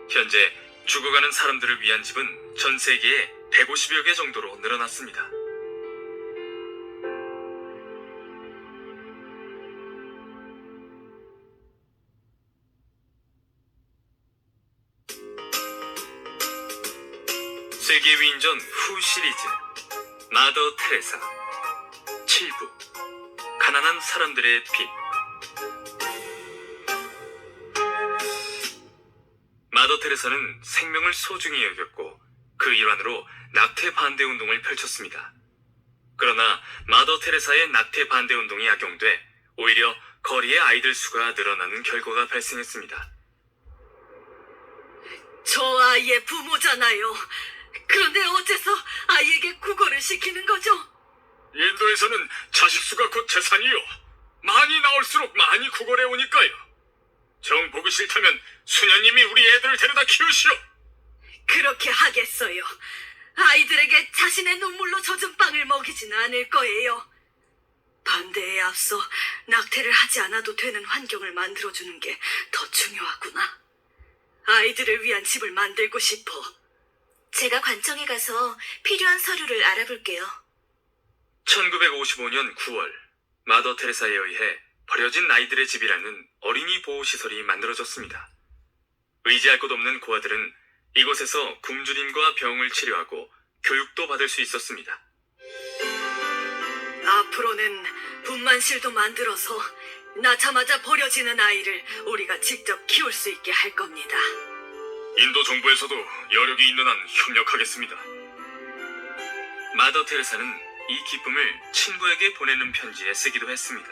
현재 죽어가는 사람들을 위한 집은 전 세계에 150여 개 정도로 늘어났습니다. 세계 위인전 후 시리즈 마더 테레사 7부 가난한 사람들의 빛. 마더 테레사는 생명을 소중히 여겼고 그 일환으로 낙태 반대 운동을 펼쳤습니다. 그러나 마더 테레사의 낙태 반대 운동이 악용돼 오히려 거리의 아이들 수가 늘어나는 결과가 발생했습니다. 저 아이의 부모잖아요. 그런데 어째서 아이에게 국어를 시키는 거죠? 인도에서는 자식 수가 곧 재산이요. 많이 나올수록 많이 구걸해 오니까요. 정 보기 싫다면 수녀님이 우리 애들을 데려다 키우시오. 그렇게 하겠어요. 아이들에게 자신의 눈물로 젖은 빵을 먹이지는 않을 거예요. 반대에 앞서 낙태를 하지 않아도 되는 환경을 만들어주는 게 더 중요하구나. 아이들을 위한 집을 만들고 싶어. 제가 관청에 가서 필요한 서류를 알아볼게요. 1955년 9월 마더 테레사에 의해 버려진 아이들의 집이라는 어린이 보호시설이 만들어졌습니다. 의지할 곳 없는 고아들은 이곳에서 굶주림과 병을 치료하고 교육도 받을 수 있었습니다. 앞으로는 분만실도 만들어서 낳자마자 버려지는 아이를 우리가 직접 키울 수 있게 할 겁니다. 인도 정부에서도 여력이 있는 한 협력하겠습니다. 마더 테레사는 이 기쁨을 친구에게 보내는 편지에 쓰기도 했습니다.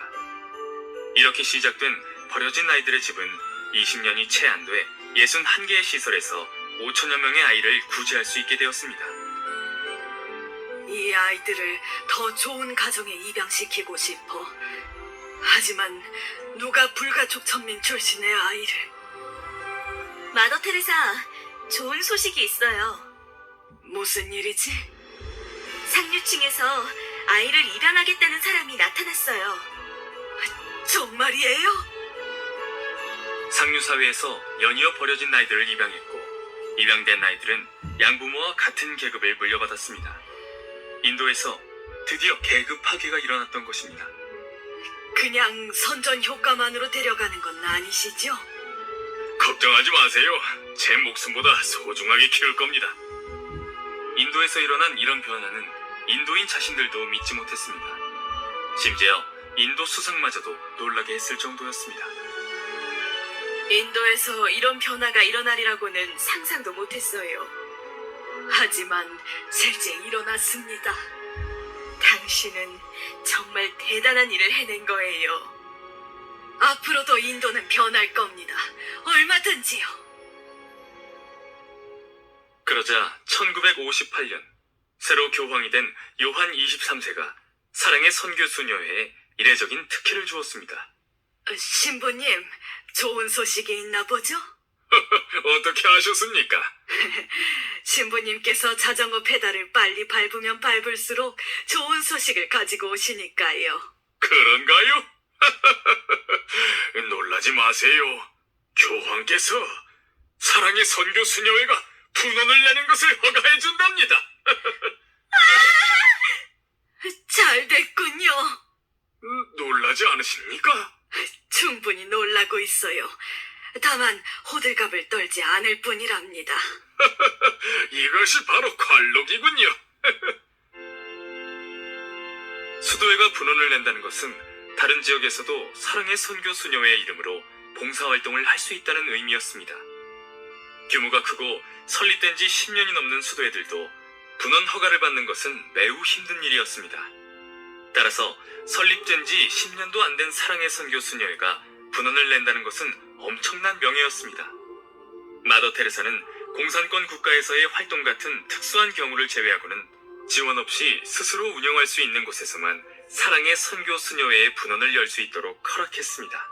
이렇게 시작된 버려진 아이들의 집은 20년이 채 안 돼 61개의 시설에서 5천여 명의 아이를 구제할 수 있게 되었습니다. 이 아이들을 더 좋은 가정에 입양시키고 싶어. 하지만 누가 불가촉 천민 출신의 아이를. 마더 테레사, 좋은 소식이 있어요. 무슨 일이지? 상류층에서 아이를 입양하겠다는 사람이 나타났어요. 정말이에요? 상류사회에서 연이어 버려진 아이들을 입양했고 입양된 아이들은 양부모와 같은 계급을 물려받았습니다. 인도에서 드디어 계급 파괴가 일어났던 것입니다. 그냥 선전 효과만으로 데려가는 건 아니시죠? 걱정하지 마세요. 제 목숨보다 소중하게 키울 겁니다. 인도에서 일어난 이런 변화는 인도인 자신들도 믿지 못했습니다. 심지어 인도 수상마저도 놀라게 했을 정도였습니다. 인도에서 이런 변화가 일어나리라고는 상상도 못했어요. 하지만 실제 일어났습니다. 당신은 정말 대단한 일을 해낸 거예요. 앞으로도 인도는 변할 겁니다. 얼마든지요. 그러자 1958년 새로 교황이 된 요한 23세가 사랑의 선교 수녀회에 이례적인 특혜를 주었습니다. 신부님, 좋은 소식이 있나 보죠? 어떻게 아셨습니까? 신부님께서 자전거 페달을 빨리 밟으면 밟을수록 좋은 소식을 가지고 오시니까요. 그런가요? 놀라지 마세요. 교황께서 사랑의 선교 수녀회가 분원을 내는 것을 허가해 준답니다. 잘 됐군요. 놀라지 않으십니까? 충분히 놀라고 있어요. 다만 호들갑을 떨지 않을 뿐이랍니다. 이것이 바로 관록이군요. 수도회가 분원을 낸다는 것은 다른 지역에서도 사랑의 선교 수녀회의 이름으로 봉사활동을 할 수 있다는 의미였습니다. 규모가 크고 설립된 지 10년이 넘는 수도회들도 분원 허가를 받는 것은 매우 힘든 일이었습니다. 따라서 설립된 지 10년도 안 된 사랑의 선교 수녀회가 분원을 낸다는 것은 엄청난 명예였습니다. 마더 테레사는 공산권 국가에서의 활동 같은 특수한 경우를 제외하고는 지원 없이 스스로 운영할 수 있는 곳에서만 사랑의 선교 수녀회의 분원을 열 수 있도록 허락했습니다.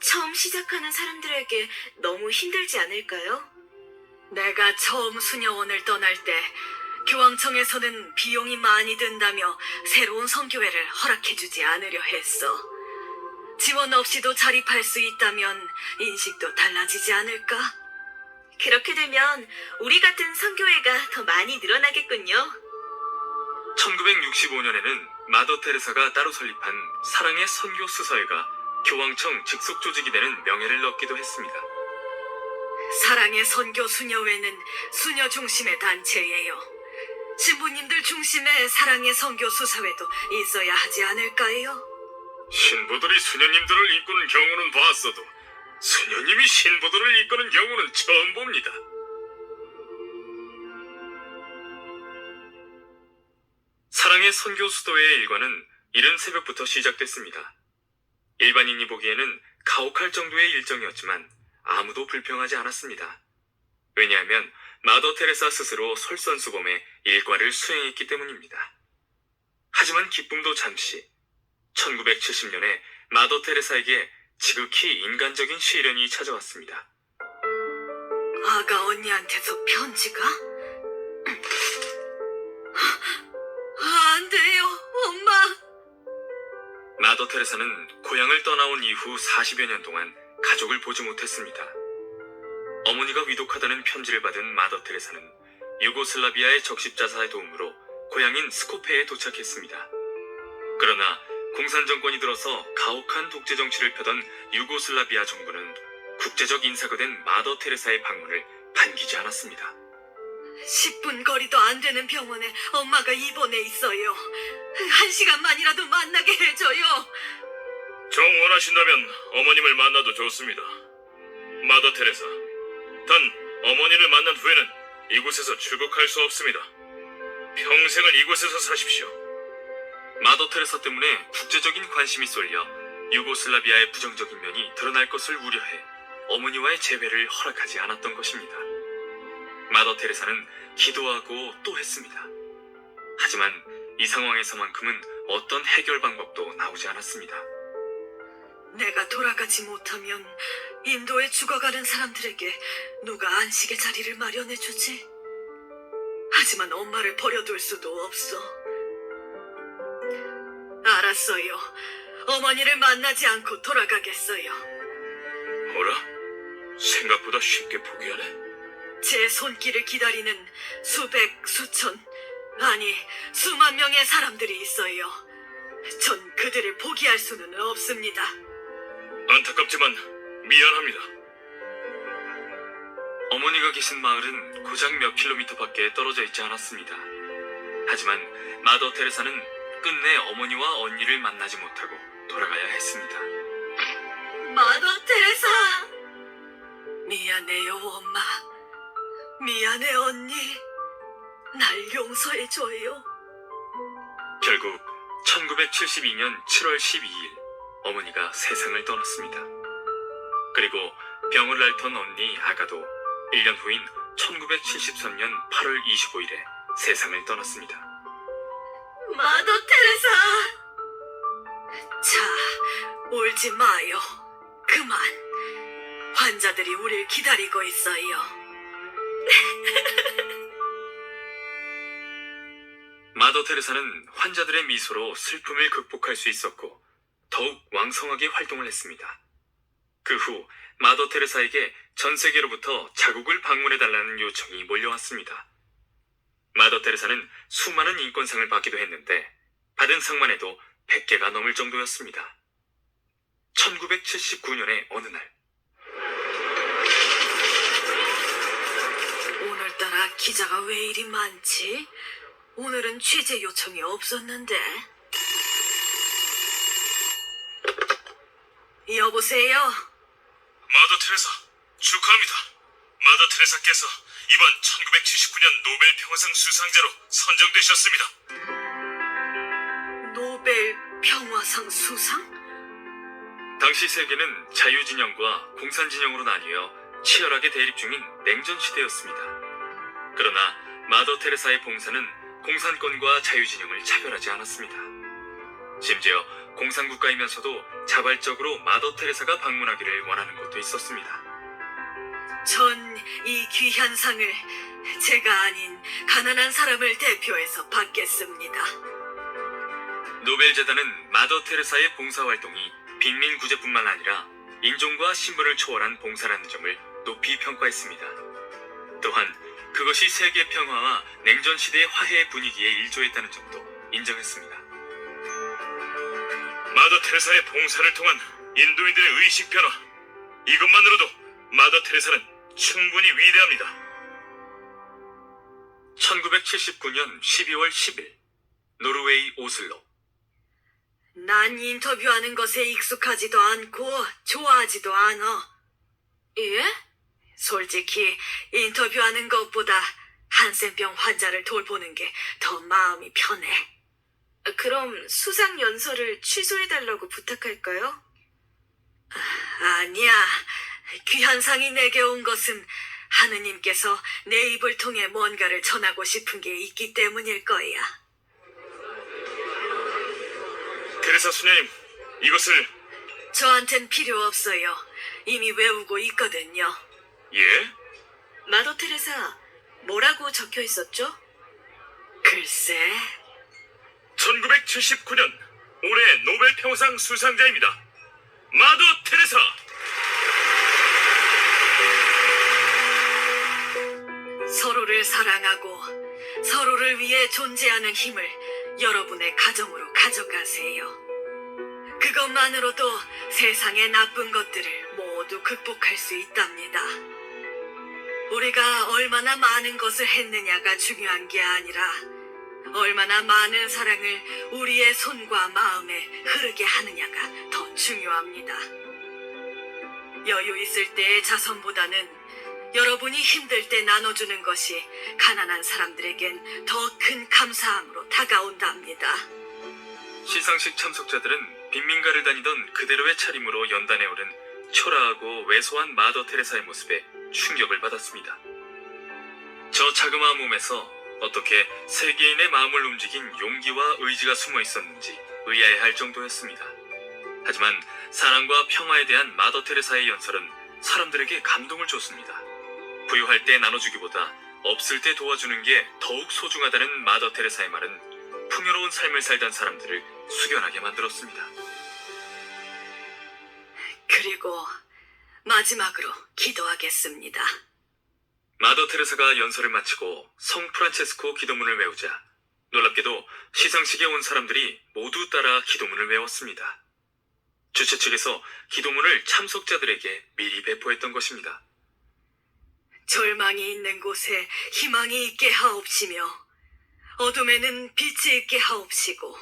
처음 시작하는 사람들에게 너무 힘들지 않을까요? 내가 처음 수녀원을 떠날 때 교황청에서는 비용이 많이 든다며 새로운 선교회를 허락해주지 않으려 했어. 지원 없이도 자립할 수 있다면 인식도 달라지지 않을까? 그렇게 되면 우리 같은 선교회가 더 많이 늘어나겠군요. 1965년에는 마더 테레사가 따로 설립한 사랑의 선교 수서회가 교황청 직속 조직이 되는 명예를 얻기도 했습니다. 사랑의 선교 수녀회는 수녀 중심의 단체예요. 신부님들 중심의 사랑의 선교 수사회도 있어야 하지 않을까요? 신부들이 수녀님들을 이끄는 경우는 봤어도 수녀님이 신부들을 이끄는 경우는 처음 봅니다. 사랑의 선교 수도회의 일과는 이른 새벽부터 시작됐습니다. 일반인이 보기에는 가혹할 정도의 일정이었지만 아무도 불평하지 않았습니다. 왜냐하면 마더 테레사 스스로 솔선수범해 일과를 수행했기 때문입니다. 하지만 기쁨도 잠시 1970년에 마더 테레사에게 지극히 인간적인 시련이 찾아왔습니다. 아가 언니한테서 편지가? 안 돼요, 엄마. 마더 테레사는 고향을 떠나온 이후 40여 년 동안 가족을 보지 못했습니다. 어머니가 위독하다는 편지를 받은 마더 테레사는 유고슬라비아의 적십자사의 도움으로 고향인 스코페에 도착했습니다. 그러나 공산 정권이 들어서 가혹한 독재 정치를 펴던 유고슬라비아 정부는 국제적 인사가 된 마더 테레사의 방문을 반기지 않았습니다. 10분 거리도 안 되는 병원에 엄마가 입원해 있어요. 1시간만이라도 만나게 해줘요. 정 원하신다면 어머님을 만나도 좋습니다. 마더 테레사, 단 어머니를 만난 후에는 이곳에서 출국할 수 없습니다. 평생을 이곳에서 사십시오. 마더 테레사 때문에 국제적인 관심이 쏠려 유고슬라비아의 부정적인 면이 드러날 것을 우려해 어머니와의 재회를 허락하지 않았던 것입니다. 마더 테레사는 기도하고 또 했습니다. 하지만 이 상황에서만큼은 어떤 해결 방법도 나오지 않았습니다. 내가 돌아가지 못하면 인도에 죽어가는 사람들에게 누가 안식의 자리를 마련해주지? 하지만 엄마를 버려둘 수도 없어. 알았어요. 어머니를 만나지 않고 돌아가겠어요. 어라? 생각보다 쉽게 포기하네. 제 손길을 기다리는 수백, 수천, 아니 수만 명의 사람들이 있어요. 전 그들을 포기할 수는 없습니다. 안타깝지만 미안합니다. 어머니가 계신 마을은 고작 몇 킬로미터 밖에 떨어져 있지 않았습니다. 하지만 마더 테레사는 끝내 어머니와 언니를 만나지 못하고 돌아가야 했습니다. 마더 테레사! 미안해요, 엄마. 미안해, 언니. 날 용서해줘요. 결국 1972년 7월 12일 어머니가 세상을 떠났습니다. 그리고 병을 앓던 언니 아가도 1년 후인 1973년 8월 25일에 세상을 떠났습니다. 마더 테레사! 자, 울지 마요. 그만. 환자들이 우릴 기다리고 있어요. 마더 테레사는 환자들의 미소로 슬픔을 극복할 수 있었고 더욱 왕성하게 활동을 했습니다. 그 후 마더 테레사에게 전 세계로부터 자국을 방문해달라는 요청이 몰려왔습니다. 마더 테레사는 수많은 인권상을 받기도 했는데 받은 상만 해도 100개가 넘을 정도였습니다. 1979년의 어느 날 오늘따라 기자가 왜 이리 많지? 오늘은 취재 요청이 없었는데. 여보세요? 마더 테레사, 축하합니다. 마더 테레사께서 이번 1979년 노벨 평화상 수상자로 선정되셨습니다. 노벨 평화상 수상? 당시 세계는 자유진영과 공산진영으로 나뉘어 치열하게 대립 중인 냉전 시대였습니다. 그러나 마더 테레사의 봉사는 공산권과 자유진영을 차별하지 않았습니다. 심지어 공산국가이면서도 자발적으로 마더 테레사가 방문하기를 원하는 것도 있었습니다. 전 이 귀한 상을 제가 아닌 가난한 사람을 대표해서 받겠습니다. 노벨재단은 마더 테레사의 봉사활동이 빈민구제뿐만 아니라 인종과 신분을 초월한 봉사라는 점을 높이 평가했습니다. 또한 그것이 세계 평화와 냉전 시대의 화해 분위기에 일조했다는 점도 인정했습니다. 마더 테레사의 봉사를 통한 인도인들의 의식 변화, 이것만으로도 마더 테레사는 충분히 위대합니다. 1979년 12월 10일 노르웨이 오슬로. 난 인터뷰하는 것에 익숙하지도 않고 좋아하지도 않아. 예? 솔직히 인터뷰하는 것보다 한센병 환자를 돌보는 게 더 마음이 편해. 그럼 수상 연설을 취소해달라고 부탁할까요? 아니야. 귀한 상이 내게 온 것은 하느님께서 내 입을 통해 뭔가를 전하고 싶은 게 있기 때문일 거야. 테레사 수녀님, 이것을... 저한텐 필요 없어요. 이미 외우고 있거든요. 예? 마더 테레사, 뭐라고 적혀 있었죠? 글쎄, 1979년 올해 노벨 평화상 수상자입니다. 마더 테레사! 서로를 사랑하고 서로를 위해 존재하는 힘을 여러분의 가정으로 가져가세요. 그것만으로도 세상의 나쁜 것들을 모두 극복할 수 있답니다. 우리가 얼마나 많은 것을 했느냐가 중요한 게 아니라 얼마나 많은 사랑을 우리의 손과 마음에 흐르게 하느냐가 더 중요합니다. 여유 있을 때의 자선보다는 여러분이 힘들 때 나눠주는 것이 가난한 사람들에겐 더 큰 감사함으로 다가온답니다. 시상식 참석자들은 빈민가를 다니던 그대로의 차림으로 연단에 오른 초라하고 왜소한 마더 테레사의 모습에 충격을 받았습니다. 저 자그마한 몸에서 어떻게 세계인의 마음을 움직인 용기와 의지가 숨어 있었는지 의아해할 정도였습니다. 하지만 사랑과 평화에 대한 마더 테레사의 연설은 사람들에게 감동을 줬습니다. 부유할 때 나눠주기보다 없을 때 도와주는 게 더욱 소중하다는 마더 테레사의 말은 풍요로운 삶을 살던 사람들을 숙연하게 만들었습니다. 그리고 마지막으로 기도하겠습니다. 마더 테레사가 연설을 마치고 성 프란체스코 기도문을 외우자 놀랍게도 시상식에 온 사람들이 모두 따라 기도문을 외웠습니다. 주최 측에서 기도문을 참석자들에게 미리 배포했던 것입니다. 절망이 있는 곳에 희망이 있게 하옵시며 어둠에는 빛이 있게 하옵시고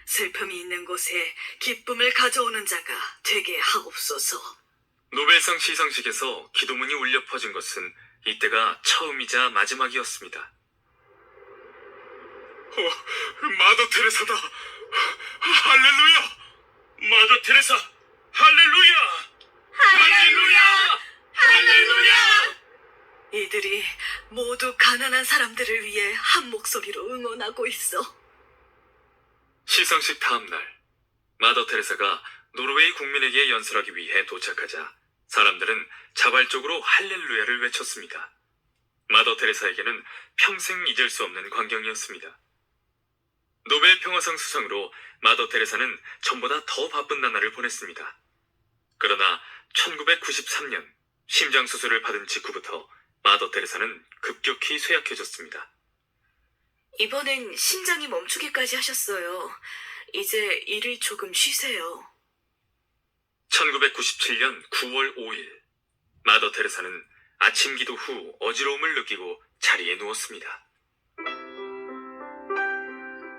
슬픔이 있는 곳에 기쁨을 가져오는 자가 되게 하옵소서. 노벨상 시상식에서 기도문이 울려 퍼진 것은 이때가 처음이자 마지막이었습니다. 마더 테레사다! 할렐루야! 마더 테레사! 할렐루야! 할렐루야! 할렐루야! 이들이 모두 가난한 사람들을 위해 한 목소리로 응원하고 있어. 시상식 다음 날 마더 테레사가 노르웨이 국민에게 연설하기 위해 도착하자 사람들은 자발적으로 할렐루야를 외쳤습니다. 마더 테레사에게는 평생 잊을 수 없는 광경이었습니다. 노벨 평화상 수상으로 마더 테레사는 전보다 더 바쁜 나날을 보냈습니다. 그러나 1993년 심장 수술을 받은 직후부터 마더 테레사는 급격히 쇠약해졌습니다. 이번엔 심장이 멈추기까지 하셨어요. 이제 일을 조금 쉬세요. 1997년 9월 5일 마더 테레사는 아침 기도 후 어지러움을 느끼고 자리에 누웠습니다.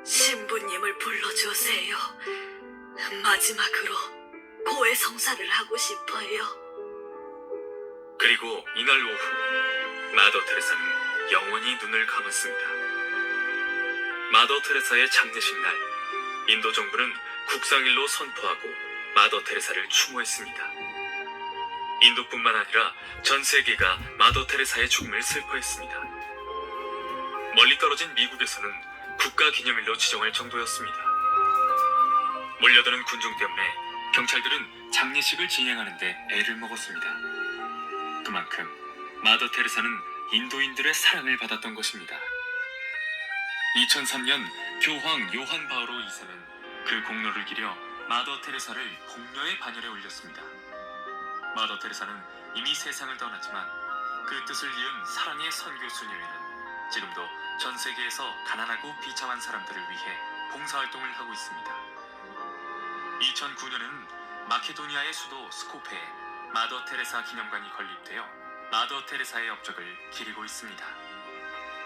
신부님을 불러주세요. 마지막으로 고해 성사를 하고 싶어요. 그리고 이날 오후 마더 테레사는 영원히 눈을 감았습니다. 마더 테레사의 장례식 날 인도 정부는 국상일로 선포하고 마더 테레사를 추모했습니다. 인도뿐만 아니라 전 세계가 마더 테레사의 죽음을 슬퍼했습니다. 멀리 떨어진 미국에서는 국가기념일로 지정할 정도였습니다. 몰려드는 군중 때문에 경찰들은 장례식을 진행하는데 애를 먹었습니다. 그만큼 마더 테레사는 인도인들의 사랑을 받았던 것입니다. 2003년 교황 요한 바오로 2세는 그 공로를 기려 마더 테레사를 공로의 반열에 올렸습니다. 마더 테레사는 이미 세상을 떠났지만 그 뜻을 이은 사랑의 선교 수녀회는 지금도 전 세계에서 가난하고 비참한 사람들을 위해 봉사활동을 하고 있습니다. 2009년에는 마케도니아의 수도 스코페에 마더 테레사 기념관이 건립되어 마더 테레사의 업적을 기리고 있습니다.